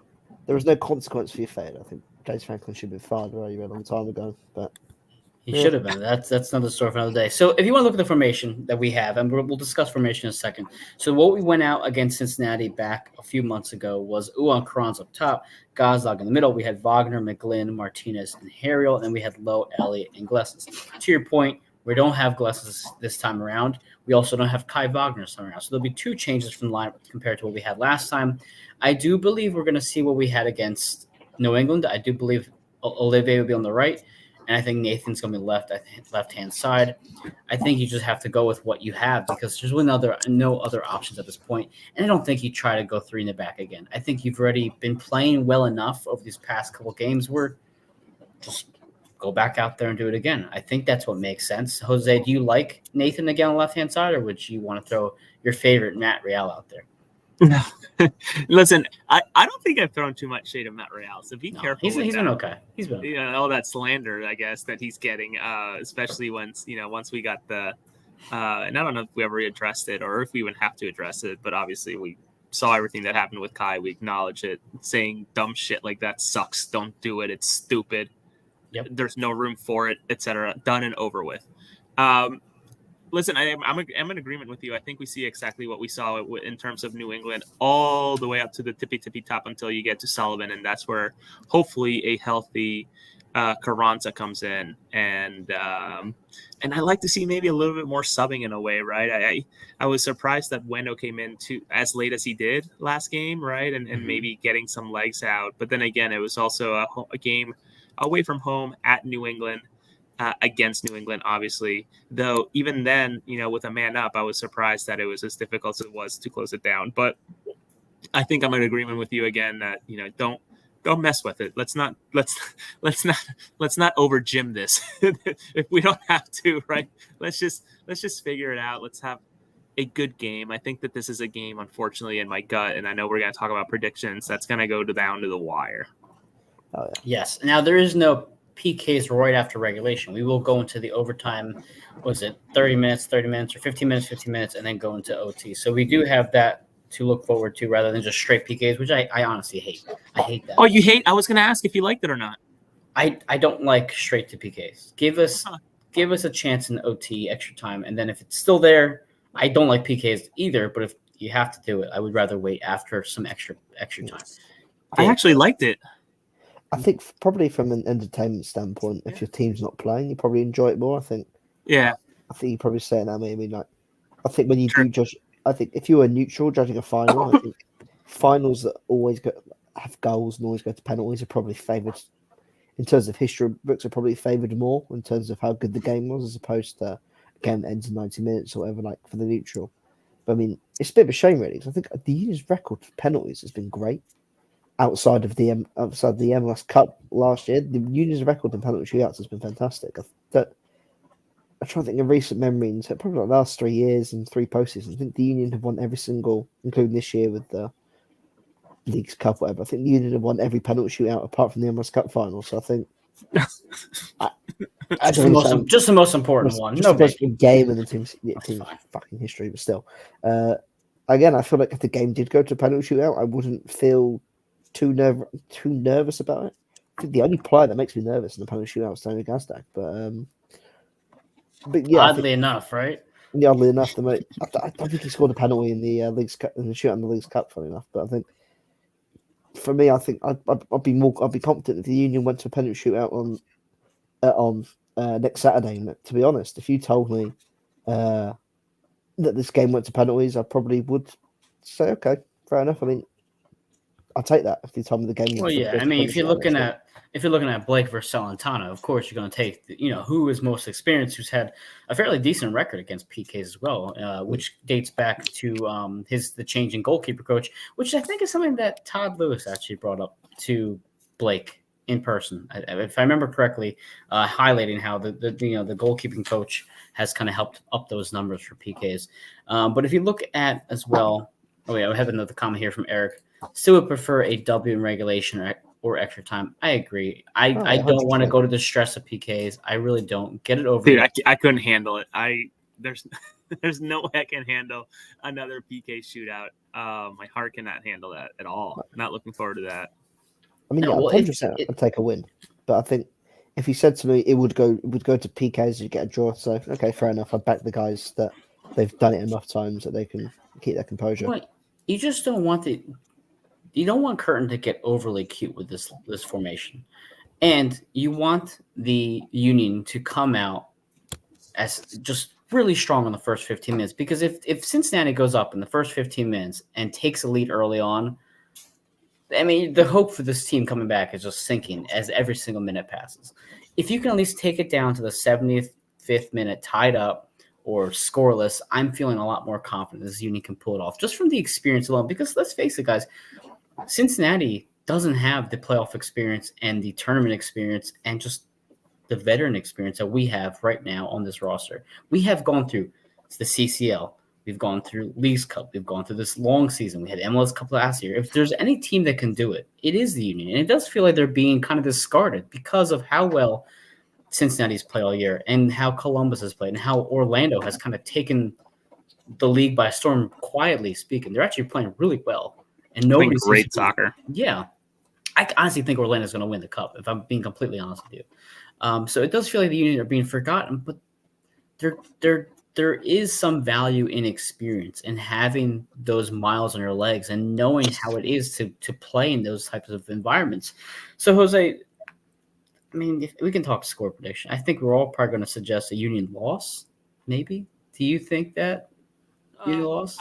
consequence for your failure. I think James Franklin should have been fired already a long time ago, but. He should have been. That's another story for another day. So if you want to look at the formation that we have, and we'll discuss formation in a second. So what we went out against Cincinnati back a few months ago was Uwan Carranza up top, Gazdag in the middle. We had Wagner, McGlynn, Martinez, and Harriel, and then we had Lowe, Elliott, and Glesnes. To your point, We don't have Gillespie this time around. We also don't have Kai Wagner this time around. So there'll be 2 changes from the lineup compared to what we had last time. I do believe we're going to see what we had against New England. I do believe Olivier will be on the right, and I think Nathan's going to be left-hand side. I think you just have to go with what you have because there's no other options at this point. And I don't think you try to go 3 in the back again. I think you've already been playing well enough over these past couple games where just go back out there and do it again. I think that's what makes sense. Jose, do you like Nathan again on the left-hand side, or would you want to throw your favorite Matt Real out there? No. Listen, I don't think I've thrown too much shade at Matt Real, so be careful. He's been okay. He's been okay. All that slander, I guess, that he's getting, especially once we got the and I don't know if we ever addressed it or if we even have to address it, but obviously we saw everything that happened with Kai. We acknowledge it. Saying dumb shit like that sucks. Don't do it. It's stupid. Yep. There's no room for it, etc. Done and over with. Listen, I'm in agreement with you. I think we see exactly what we saw in terms of New England all the way up to the tippy top until you get to Sullivan, and that's where hopefully a healthy Carranza comes in, and I like to see maybe a little bit more subbing in a way, right? I was surprised that Wendo came in as late as he did last game, right, and maybe getting some legs out, but then again, it was also a game away from home at New England. Against New England, obviously, though even then, with a man up, I was surprised that it was as difficult as it was to close it down. But I think I'm in agreement with you again that don't mess with it. Let's not over gym this if we don't have to, right? Let's just figure it out. Let's have a good game. I think that this is a game, unfortunately, in my gut, and I know we're going to talk about predictions. That's going to go down to the wire. Oh, yeah. Yes. Now there is no PKs right after regulation. We will go into the overtime, 30 minutes, or 15 minutes, 15 minutes, and then go into OT. So we do have that to look forward to rather than just straight PKs, which I honestly hate. I hate that. Oh, you hate? I was going to ask if you liked it or not. I don't like straight to PKs. Give us a chance in OT, extra time, and then if it's still there, I don't like PKs either, but if you have to do it, I would rather wait after some extra time. I actually liked it. I think probably from an entertainment standpoint, if your team's not playing, you probably enjoy it more. I think you probably say that maybe like. I think when you do judge, I think if you were neutral judging a final, I think finals that always have goals and always go to penalties are probably favoured in terms of history books. Are probably favoured more in terms of how good the game was, as opposed to a game that ends in 90 minutes or whatever. Like for the neutral, but I mean, it's a bit of a shame really because I think the Union's record for penalties has been great. Outside of the MLS Cup last year, the Union's record in penalty shootouts has been fantastic. I try to think of recent memory in probably the last 3 years and 3 postseasons. I think the Union have won every single, including this year with the League's Cup, whatever. I think the Union have won every penalty shootout apart from the MLS Cup final. So I think just the most important one. No big game in the team's fucking history, but still. Again, I feel like if the game did go to a penalty shootout, I wouldn't feel too nervous about it. I think the only player that makes me nervous in the penalty shootout is Tony Gazdag. But yeah, oddly enough, right? Yeah, oddly enough, I don't think he scored a penalty in the League's Cup, in the shootout in the League's Cup. Funny enough, but I think for me, I think I'd be confident if the Union went to a penalty shootout on next Saturday. And to be honest, if you told me that this game went to penalties, I probably would say, okay, fair enough. I mean, I'll take that if you told me the game. Well, yeah. I mean, if you're looking at Blake versus Salentano, of course you're going to take who is most experienced, who's had a fairly decent record against PKs as well, which dates back to the change in goalkeeper coach, which I think is something that Todd Lewis actually brought up to Blake in person, if I remember correctly, highlighting how the goalkeeping coach has kind of helped up those numbers for PKs. But if you look at as well, I have another comment here from Eric. Still would prefer a W in regulation or extra time. I agree. I don't want to go to the stress of PKs. I really don't. Get it over. Dude, I couldn't handle it. There's no way I can handle another PK shootout. My heart cannot handle that at all. Not looking forward to that. I mean, 100% I'd take a win. But I think if you said to me it would go to PKs, you get a draw. So okay, fair enough. I back the guys that they've done it enough times that they can keep their composure. Well, you just don't want You don't want Curtin to get overly cute with this formation. And you want the Union to come out as just really strong in the first 15 minutes. Because if Cincinnati goes up in the first 15 minutes and takes a lead early on, I mean, the hope for this team coming back is just sinking as every single minute passes. If you can at least take it down to the 75th minute tied up or scoreless, I'm feeling a lot more confident this Union can pull it off just from the experience alone. Because let's face it, guys, Cincinnati doesn't have the playoff experience and the tournament experience and just the veteran experience that we have right now on this roster. We have gone through the CCL. We've gone through Leagues Cup. We've gone through this long season. We had MLS Cup last year. If there's any team that can do it, it is the Union. And it does feel like they're being kind of discarded because of how well Cincinnati's played all year and how Columbus has played and how Orlando has kind of taken the league by storm, quietly speaking. They're actually playing really well. And nobody's great soccer. Yeah. I honestly think Orlando's going to win the Cup, if I'm being completely honest with you. So it does feel like the Union are being forgotten, but there is some value in experience and having those miles on your legs and knowing how it is to play in those types of environments. So, Jose, I mean, if we can talk score prediction. I think we're all probably going to suggest a Union loss, maybe. Do you think that Union loss?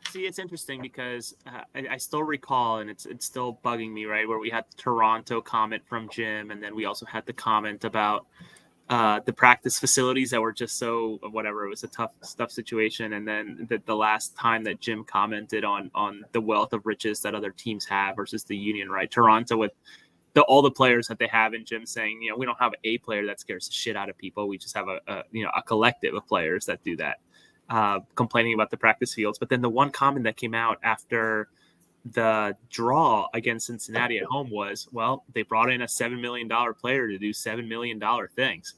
See, it's interesting because I still recall, and it's still bugging me, right, where we had the Toronto comment from Jim, and then we also had the comment about the practice facilities that were just so whatever. It was a tough situation. And then the last time that Jim commented on the wealth of riches that other teams have versus the Union, right? Toronto with all the players that they have, and Jim saying, we don't have a player that scares the shit out of people. We just have a collective of players that do that, complaining about the practice fields. But then the one comment that came out after the draw against Cincinnati at home was, well, they brought in a $7 million player to do $7 million things,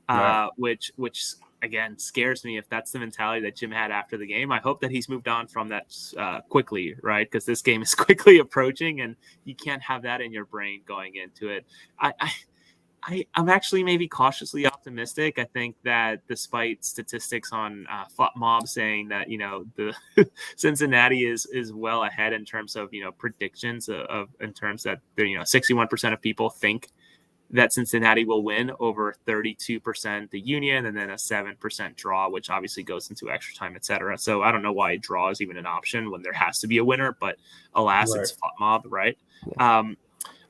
right. which again scares me if that's the mentality that Jim had after the game. I hope that he's moved on from that quickly, right? Because this game is quickly approaching and you can't have that in your brain going into it. I'm actually maybe cautiously optimistic. I think that despite statistics on FOTMob saying that, the Cincinnati is well ahead in terms of, predictions in terms that, 61% of people think that Cincinnati will win over 32% the Union, and then a 7% draw, which obviously goes into extra time, etc. So I don't know why a draw is even an option when there has to be a winner, but alas, right. It's FOTMob, right? Yeah.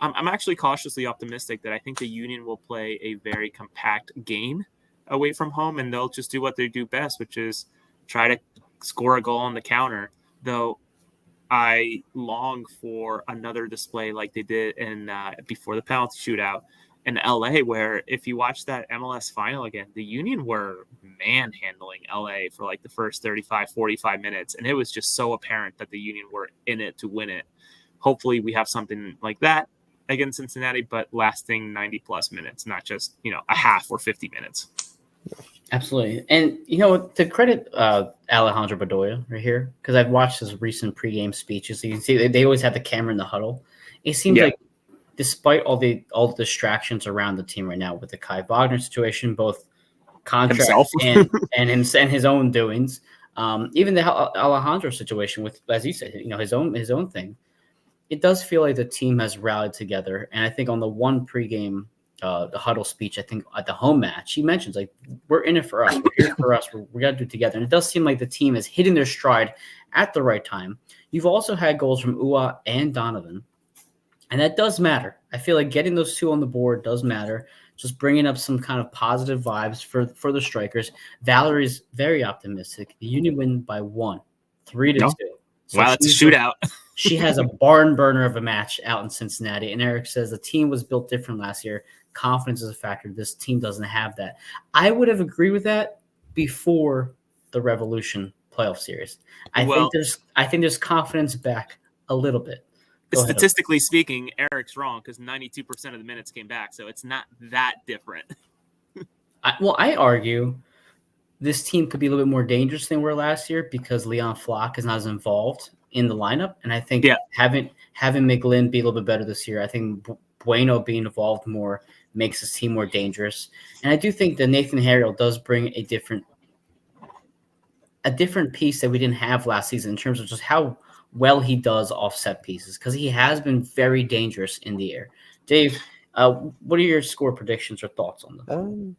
I'm actually cautiously optimistic that I think the Union will play a very compact game away from home, and they'll just do what they do best, which is try to score a goal on the counter. Though I long for another display like they did in before the penalty shootout in LA, where if you watch that MLS final again, the Union were manhandling LA for like the first 35, 45 minutes, and it was just so apparent that the Union were in it to win it. Hopefully we have something like that against Cincinnati, but lasting 90 plus minutes, not just, a half or 50 minutes. Absolutely. And, to credit Alejandro Bedoya right here, because I've watched his recent pregame speeches. So you can see they always have the camera in the huddle. It seems like despite all the distractions around the team right now with the Kai Wagner situation, both contract and his own doings, even the Alejandro situation with, as you said, his own thing. It does feel like the team has rallied together. And I think on the one pregame, the huddle speech, I think at the home match, he mentions, like, we're in it for us. We're here for us. We got to do it together. And it does seem like the team is hitting their stride at the right time. You've also had goals from Ua and Donovan. And that does matter. I feel like getting those two on the board does matter. Just bringing up some kind of positive vibes for the strikers. Valerie's very optimistic. The Union win by 1, 3-2. So wow, it's a shootout. She has a barn burner of a match out in Cincinnati. And Eric says the team was built different last year. Confidence is a factor. This team doesn't have that. I would have agreed with that before the Revolution playoff series. I think there's confidence back a little bit. Statistically speaking, Eric's wrong because 92% of the minutes came back. So it's not that different. I argue this team could be a little bit more dangerous than we were last year because Leon Flock is not as involved in the lineup. And I think having McGlynn be a little bit better this year, I think Bueno being involved more makes his team more dangerous. And I do think that Nathan Harrell does bring a different piece that we didn't have last season in terms of just how well he does off set pieces, because he has been very dangerous in the air. Dave, what are your score predictions or thoughts on them?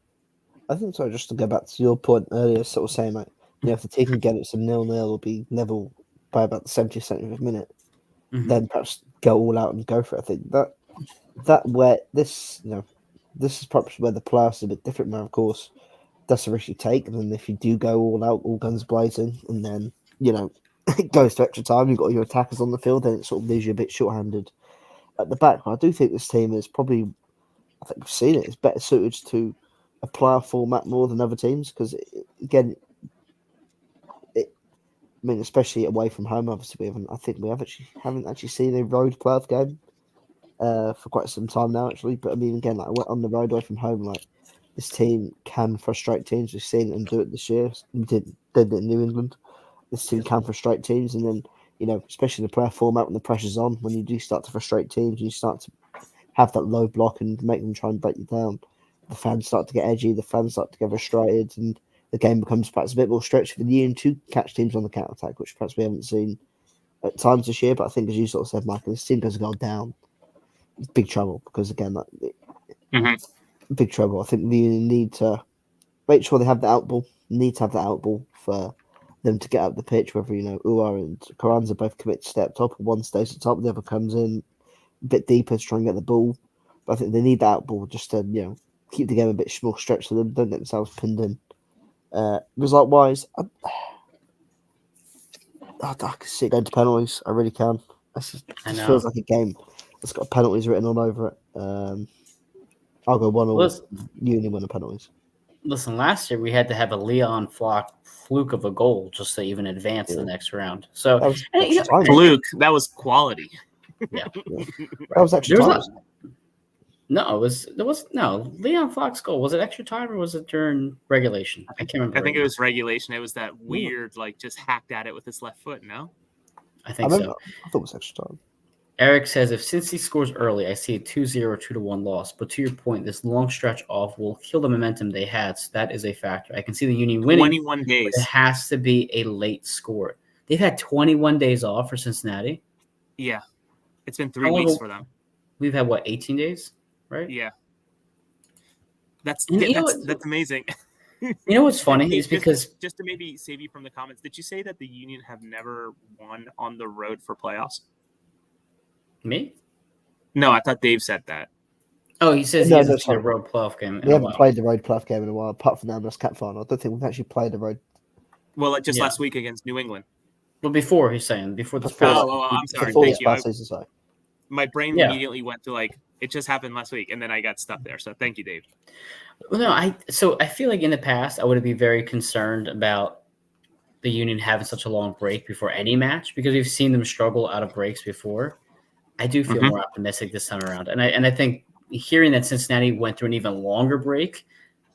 I think so. Just to go back to your point earlier, sort of saying like, if the team can get it some 0-0 or be level by about the 70th minute, then perhaps go all out and go for it. I think that where this this is probably where the playoffs are a bit different. Now, of course, that's a risk you take, and then if you do go all out, all guns blazing, and then it goes to extra time, you've got your attackers on the field, then it sort of leaves you a bit short-handed at the back. But I do think this team is probably, I think we've seen it, is better suited to a playoff format more than other teams because, again, I mean, especially away from home, obviously, we haven't actually seen a road playoff game for quite some time now, actually. But I mean, again, like on the road away from home, like this team can frustrate teams. We've seen them do it this year. We did it in New England. This team can frustrate teams, and then especially in the playoff format when the pressure's on, when you do start to frustrate teams, you start to have that low block and make them try and break you down. The fans start to get edgy. The fans start to get frustrated, and the game becomes perhaps a bit more stretched for the Union to catch teams on the counter attack, which perhaps we haven't seen at times this year. But I think, as you sort of said, Michael, this team does go down, it's big trouble because again, big trouble. I think the Union need to make sure they have the outball. Need to have the outball for them to get up the pitch. Whether Uar and Carranza both commit to step top, or one stays at the top, the other comes in a bit deeper to try and get the ball. But I think they need the outball just to keep the game a bit more stretched so they don't get themselves pinned in. Result-wise, I can see it going to penalties. I really can. It feels like a game that's got penalties written all over it. I'll go 1-1. Union win the penalties. Listen, last year we had to have a Leon fluke of a goal just to even advance the next round. So fluke, that was quality. Yeah. That was extra time. No, there was Leon Flock's goal. Was it extra time or was it during regulation? I can't remember. I think it was regulation. It was that weird, just hacked at it with his left foot. No, I think so. I thought it was extra time. Eric says, if Cincy scores early, I see a 2-0 or 2-1 loss. But to your point, this long stretch off will kill the momentum they had. So that is a factor. I can see the Union winning. 21 days. It has to be a late score. They've had 21 days off for Cincinnati. Yeah. It's been 3 weeks for them. We've had, 18 days? Right? Yeah. That's amazing. You know what's funny is because just to maybe save you from the comments, did you say that the Union have never won on the road for playoffs? Me? No, I thought Dave said that. Oh, he says he hasn't played a road playoff game. We haven't played the road playoff game in a while, apart from the MLS Cup final. I don't think we've actually played a road. Well, just last week against New England. Well, before he's saying before the I'm sorry. Thank you. My brain immediately went to it just happened last week, and then I got stuck there. So thank you, Dave. Well, no, I feel like in the past I would be very concerned about the Union having such a long break before any match because we've seen them struggle out of breaks before. I do feel more optimistic this time around, and I think hearing that Cincinnati went through an even longer break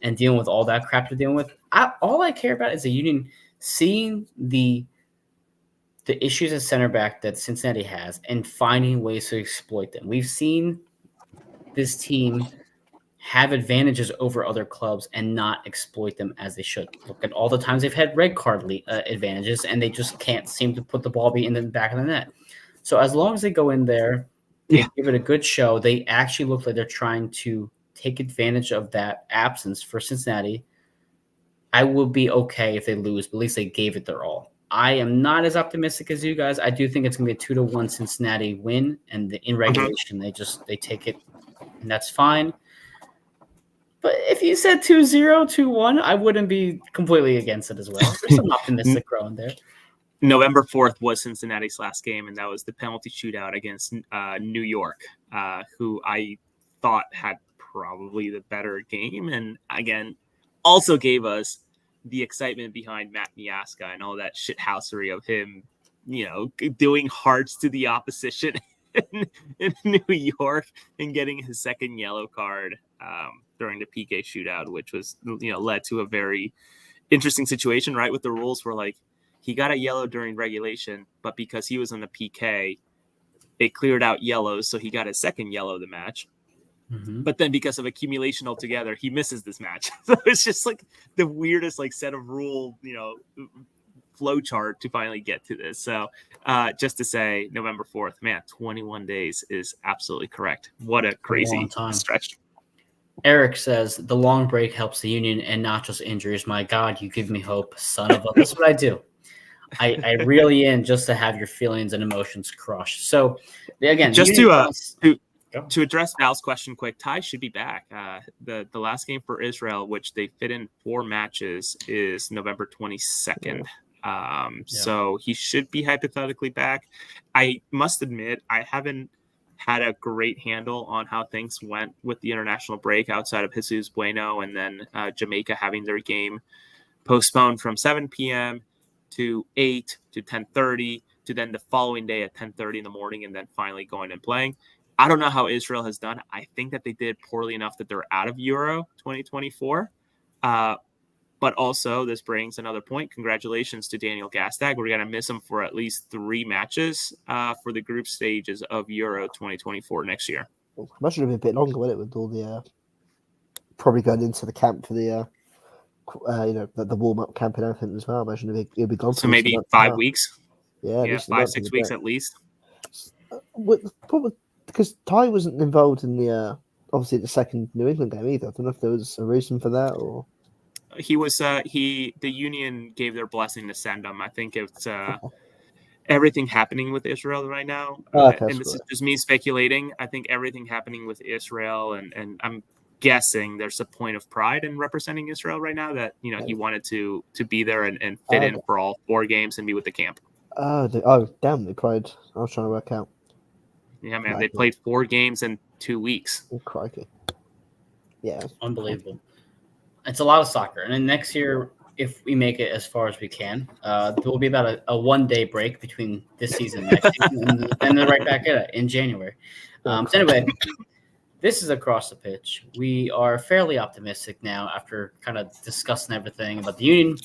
and dealing with all that crap they're dealing with, all I care about is the Union seeing the issues at center back that Cincinnati has and finding ways to exploit them. We've seen this team have advantages over other clubs and not exploit them as they should. Look at all the times they've had red card advantages and they just can't seem to put the ball in the back of the net. So as long as they go in there, they give it a good show, they actually look like they're trying to take advantage of that absence for Cincinnati. I will be okay if they lose, but at least they gave it their all. I am not as optimistic as you guys. I do think it's going to be a 2-1 Cincinnati win, and in regulation they take it, and that's fine. But if you said 2-0, 2-1, I wouldn't be completely against it as well. There's some optimistic growing there. November 4th was Cincinnati's last game, and that was the penalty shootout against New York, who I thought had probably the better game, and again, also gave us the excitement behind Matt Miazga and all that shithousery of him, doing hearts to the opposition in New York and getting his second yellow card during the PK shootout, which was, led to a very interesting situation, right? With the rules were he got a yellow during regulation, but because he was on the PK, it cleared out yellows, so he got a second yellow the match. Mm-hmm. But then because of accumulation altogether, he misses this match. So it's just the weirdest set of rule, flow chart to finally get to this. So just to say November 4th, man, 21 days is absolutely correct. What a crazy stretch. Eric says the long break helps the Union and not just injuries. My God, you give me hope, son of a. That's what I do. I really in just to have your feelings and emotions crushed. So again, just to to address Val's question quick, Ty should be back. The last game for Israel, which they fit in 4 matches, is November 22nd. So he should be hypothetically back. I must admit, I haven't had a great handle on how things went with the international break outside of Jesus Bueno and then Jamaica having their game postponed from 7 p.m. to 8 to 10:30 to then the following day at 10:30 in the morning and then finally going and playing. I don't know how Israel has done. I think that they did poorly enough that they're out of Euro 2024. But also, this brings another point. Congratulations to Daniel Gastag. We're going to miss him for at least 3 matches for the group stages of Euro 2024 next year. Imagine it'd be a bit longer, wouldn't it, with all the probably going into the camp for the the warm-up camp and everything as well. Imagine it'd be gone. So maybe 5 weeks. Yeah, 5-6 weeks at least. Probably because Ty wasn't involved in the obviously the second New England game either. I don't know if there was a reason for that or. He was the Union gave their blessing to send him. I think it's everything happening with Israel right now. And this is just me speculating. I think everything happening with Israel and I'm guessing there's a point of pride in representing Israel right now that he wanted to be there and fit in for all 4 games and be with the camp. Damn, they played. I was trying to work out. Yeah, man, they played 4 games in 2 weeks. Oh, crikey. Yeah. Unbelievable. It's a lot of soccer. And then next year, if we make it as far as we can, there will be about a 1-day break between this season and next season, and then right back at it in January. So anyway, this is Across the Pitch. We are fairly optimistic now after kind of discussing everything about the Union.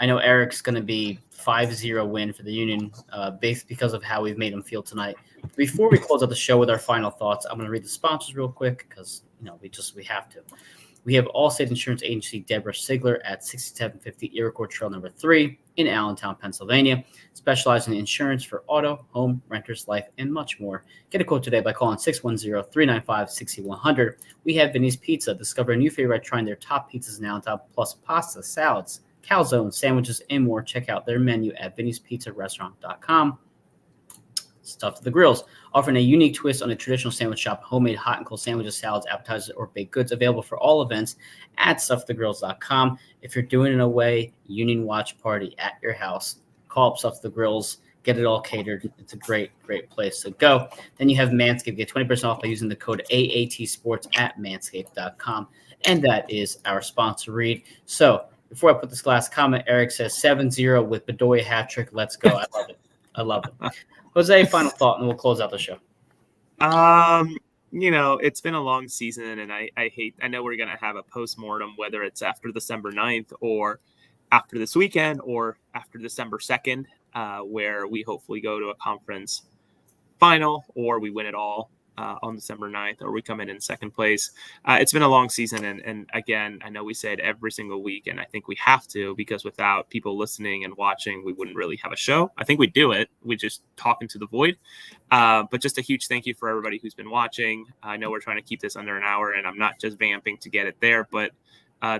I know Eric's going to be 5-0 win for the Union based because of how we've made him feel tonight. Before we close out the show with our final thoughts, I'm going to read the sponsors real quick because we have to. We have AllState Insurance Agency-Debora Sigler at 6750 Iroquois Trail number 3 in Allentown, Pennsylvania, specializing in insurance for auto, home, renters, life, and much more. Get a quote today by calling 610-395-6100. We have Vinny's Pizza. Discover a new favorite trying their top pizzas in Allentown, plus pasta, salads, calzones, sandwiches, and more. Check out their menu at vinnyspizzarestaurant.com. Stuffed to the Grills, offering a unique twist on a traditional sandwich shop, homemade hot and cold sandwiches, salads, appetizers, or baked goods available for all events at stuffthegrills.com. If you're doing an away Union watch party at your house, call up Stuff to the Grills, get it all catered. It's a great, great place to go. Then you have Manscaped. Get 20% off by using the code AATSports at manscaped.com. And that is our sponsor, Reed. So before I put this last comment, Eric says 7-0 with Bedoya hat trick. Let's go. I love it. Jose, final thought, and we'll close out the show. It's been a long season, and I know we're going to have a post-mortem, whether it's after December 9th or after this weekend or after December 2nd, where we hopefully go to a conference final or we win it all on December 9th, or we come in second place. It's been a long season. And again, I know we say it every single week, and I think we have to, because without people listening and watching, we wouldn't really have a show. I think we do it. We just talk into the void. But just a huge thank you for everybody who's been watching. I know we're trying to keep this under an hour, and I'm not just vamping to get it there, but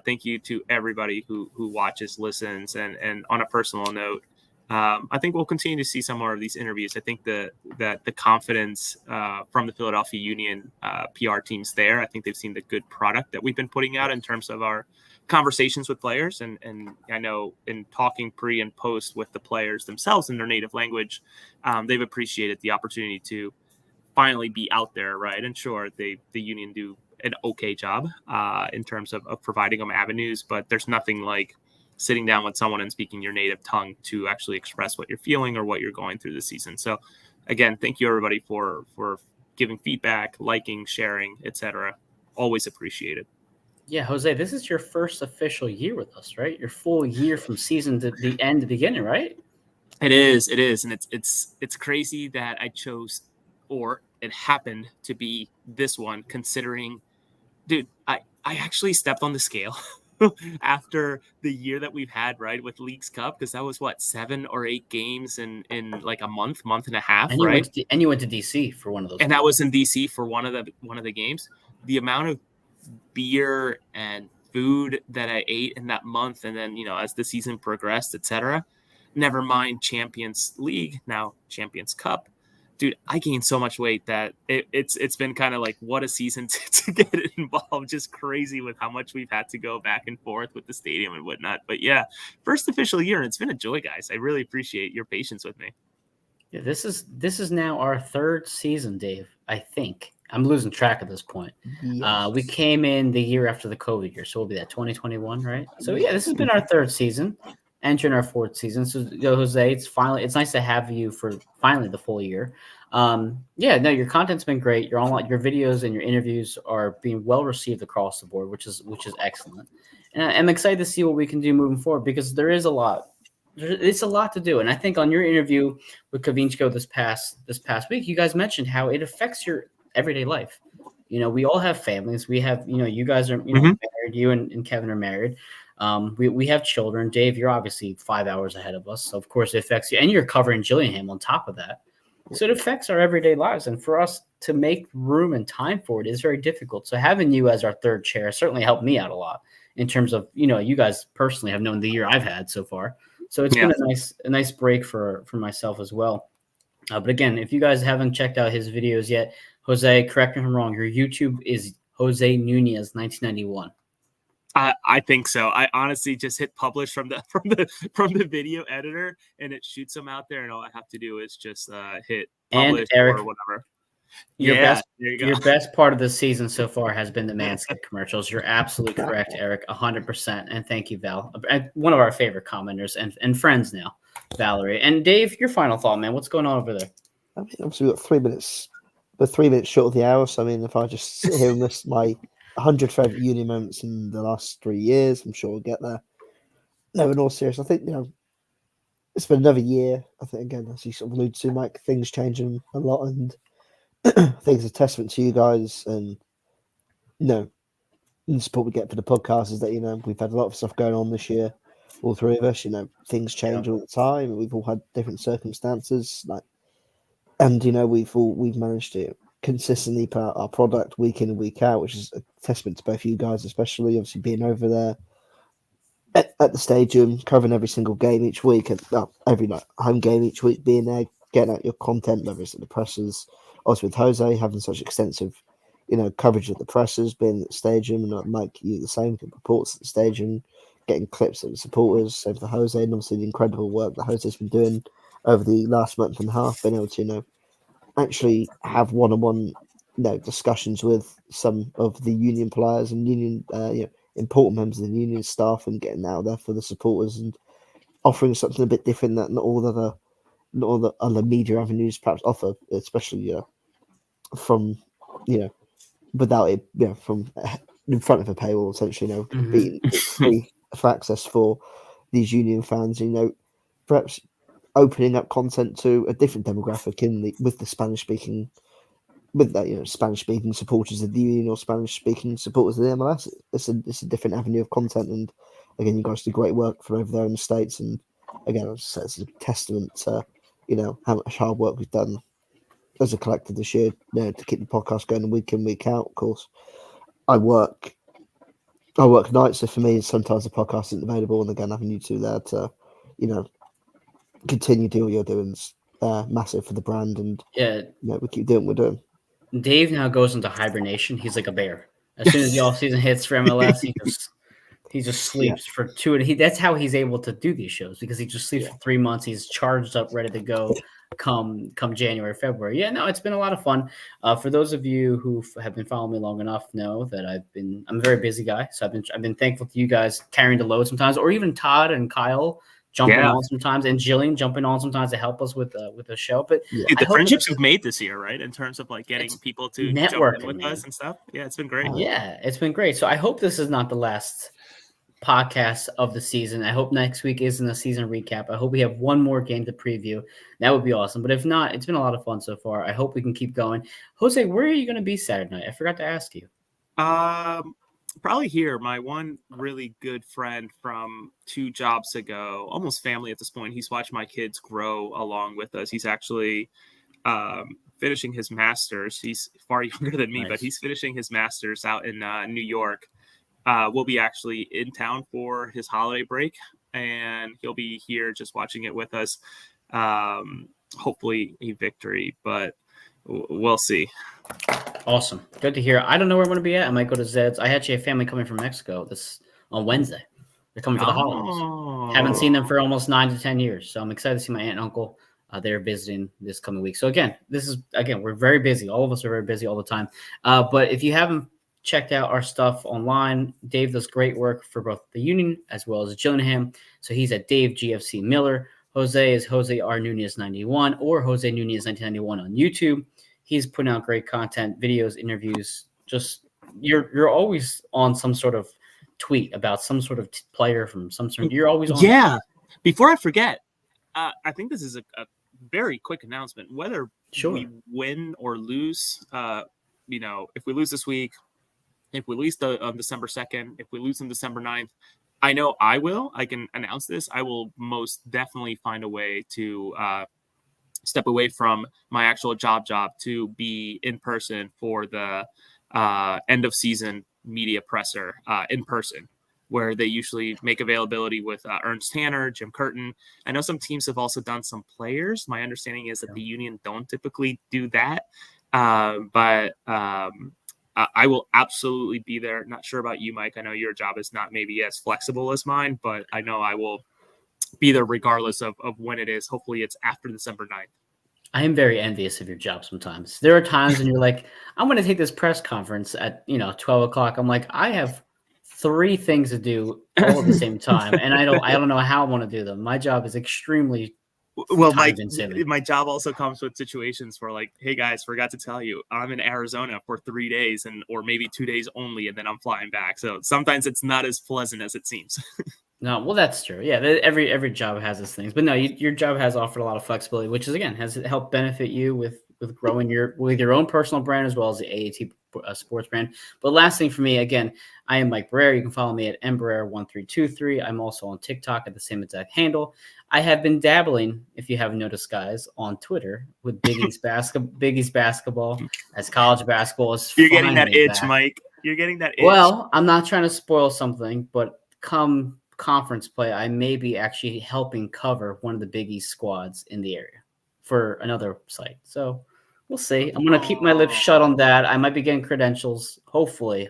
thank you to everybody who watches, listens, and on a personal note, I think we'll continue to see some more of these interviews. I think that the confidence from the Philadelphia Union PR team's there. I think they've seen the good product that we've been putting out in terms of our conversations with players. And I know in talking pre and post with the players themselves in their native language, they've appreciated the opportunity to finally be out there, right? And sure, the Union do an okay job in terms of providing them avenues, but there's nothing like sitting down with someone and speaking your native tongue to actually express what you're feeling or what you're going through this season. So again, thank you everybody for giving feedback, liking, sharing, etc. Always appreciated. Yeah, Jose, this is your first official year with us, right? Your full year from season to the end to beginning, right? It is. And it's crazy that I chose, or it happened to be this one, considering, dude, I actually stepped on the scale after the year that we've had, right, with Leagues Cup, because that was 7 or 8 games in like a month and a half, and right? You went to DC for one of those, and that was in DC for one of the games. The amount of beer and food that I ate in that month, and then as the season progressed, etc. Never mind Champions League, now Champions Cup. Dude, I gained so much weight that it's been kind of like, what a season to get involved. Just crazy with how much we've had to go back and forth with the stadium and whatnot. But yeah, first official year, and it's been a joy, guys. I really appreciate your patience with me. Yeah, this is now our third season, Dave. I think I'm losing track at this point. Yes. We came in the year after the COVID year, so we'll be that 2021, right? So yeah, this has been our third season, entering our fourth season. So Jose, it's nice to have you for finally the full year. Yeah, no, your content's been great. Your videos and your interviews are being well received across the board, which is excellent. And I'm excited to see what we can do moving forward because there is a lot. It's a lot to do, and I think on your interview with Kavinchko this past week, you guys mentioned how it affects your everyday life. We all have families. We have, you guys are, married. You and Kevin are married. We have children. Dave, you're obviously 5 hours ahead of us, so of course it affects you, and you're covering Gillingham on top of that. So it affects our everyday lives, and for us to make room and time for it is very difficult. So having you as our third chair certainly helped me out a lot in terms of, you guys personally have known the year I've had so far. So it's been a nice break for myself as well. But again, if you guys haven't checked out his videos yet, Jose, correct me if I'm wrong, your YouTube is Jose Nunez 1991. I think so. I honestly just hit publish from the video editor, and it shoots them out there, and all I have to do is just hit publish and Eric, or whatever. Your best part of the season so far has been the Manscaped commercials. You're absolutely correct, Eric, 100%. And thank you, Val. One of our favorite commenters and friends now, Valerie. And Dave, your final thought, man. What's going on over there? I mean, obviously we've got 3 minutes, but 3 minutes short of the hour. So I mean, if I just sit here and list my 100 favorite uni moments in the last 3 years, I'm sure we'll get there. No, in all seriousness, I think it's been another year. I think again, as you sort of alluded to, Mike, things changing a lot, and I think it's a testament to you guys and the support we get for the podcast is that we've had a lot of stuff going on this year, all three of us. Things change all the time. We've all had different circumstances, and we've managed to consistently put out our product week in and week out, which is a testament to both you guys, especially obviously being over there at the stadium, covering every single game each week, and every home game each week, being there, getting out your content, whether it's at the presses. Also with Jose having such extensive, coverage at the presses, being at the stadium, and Mike, you the same, reports at the stadium, getting clips of the supporters. Same for Jose, and obviously the incredible work that Jose's been doing over the last month and a half, being able to, actually have one-on-one, discussions with some of the union players and union, important members of the union staff, and getting out there for the supporters and offering something a bit different that not all the other media avenues perhaps offer, especially from without it from in front of a paywall, essentially, being free for access for these union fans, perhaps opening up content to a different demographic with the Spanish speaking, with that Spanish speaking supporters of the union or Spanish speaking supporters of the MLS. It's a different avenue of content, and again, you guys do great work from over there in the States, and again, it's a testament to how much hard work we've done as a collective this year, to keep the podcast going week in, week out. Of course, I work nights, so for me, sometimes the podcast isn't available, and again, having you two there to, continue doing what you're doing is massive for the brand, and we keep doing what we're doing. Dave now goes into hibernation. He's like a bear. As soon as the off season hits for MLS, he just sleeps for 2, and that's how he's able to do these shows, because he just sleeps for 3 months. He's charged up, ready to go come January, February. Yeah, no, it's been a lot of fun. For those of you who have been following me long enough, know that I'm a very busy guy, so I've been thankful to you guys carrying the load sometimes, or even Todd and Kyle jumping on sometimes, and Jillian jumping on sometimes to help us with the show. But the friendships we've made this year, right, in terms of getting people to jump in with us and stuff. Yeah, it's been great. Yeah, it's been great. So I hope this is not the last podcast of the season. I hope next week isn't a season recap. I hope we have one more game to preview. That would be awesome. But if not, it's been a lot of fun so far. I hope we can keep going. Jose, where are you going to be Saturday night? I forgot to ask you. Probably here. My one really good friend from 2 jobs ago, almost family at this point. He's watched my kids grow along with us. He's actually finishing his master's. He's far younger than me, Nice. but he's finishing his master's out in New York. We'll be actually in town for his holiday break, and he'll be here just watching it with us. Hopefully a victory, but we'll see. Awesome. Good to hear. I don't know where I'm going to be at. I might go to Zed's. I actually have family coming from Mexico on Wednesday. They're coming for the holidays. Haven't seen them for almost 9 to 10 years. So I'm excited to see my aunt and uncle. They're visiting this coming week. So again, we're very busy. All of us are very busy all the time. But if you haven't checked out our stuff online, Dave does great work for both the Union as well as Gillingham. So he's at Dave GFC Miller. Jose is Jose R. Nunez 91 or Jose Nunez 1991 on YouTube. He's putting out great content, videos, interviews. Just you're always on some sort of tweet about some sort of player from some sort. You're always on. Yeah. Before I forget, I think this is a very quick announcement. Whether we win or lose, if we lose this week, if we lose on December 2nd, if we lose on December 9th, I know I will. I can announce this. I will most definitely find a way to step away from my actual job to be in person for the end of season media presser in person, where they usually make availability with Ernst Tanner, Jim Curtin. I know some teams have also done some players. My understanding is that the Union don't typically do that, but I will absolutely be there. Not sure about you, Mike. I know your job is not maybe as flexible as mine, but I know I will be there regardless of when it is. Hopefully it's after December 9th. I am very envious of your job sometimes. There are times when you're like, I'm going to take this press conference at 12 o'clock. I'm like, I have 3 things to do all at the same time, and I don't know how I want to do them. My job is extremely my job also comes with situations where, like, hey guys, forgot to tell you, I'm in Arizona for 3 days or maybe 2 days only, and then I'm flying back. So sometimes it's not as pleasant as it seems. No, well, that's true. Yeah, every job has its things, but no, your job has offered a lot of flexibility, which is again has helped benefit you with growing your own personal brand as well as the AAT sports brand. But last thing for me, again, I am Mike Barrera. You can follow me at mbarrera1323. I'm also on TikTok at the same exact handle. I have been dabbling, if you haven't noticed, guys, on Twitter with Big East basketball as college basketball is. You're getting that itch, Mike. You're getting that itch. Well, I'm not trying to spoil something, but come conference play, I may be actually helping cover one of the Big East squads in the area for another site. So we'll see. I'm going to keep my lips shut on that. I might be getting credentials, hopefully,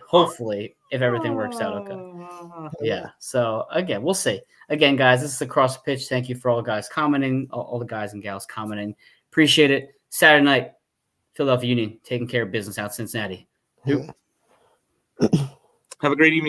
if everything works out okay. Yeah. So again, we'll see. Again, guys, this is Across the Pitch. Thank you for all guys commenting, all the guys and gals commenting. Appreciate it. Saturday night, Philadelphia Union taking care of business out in Cincinnati. Have a great evening.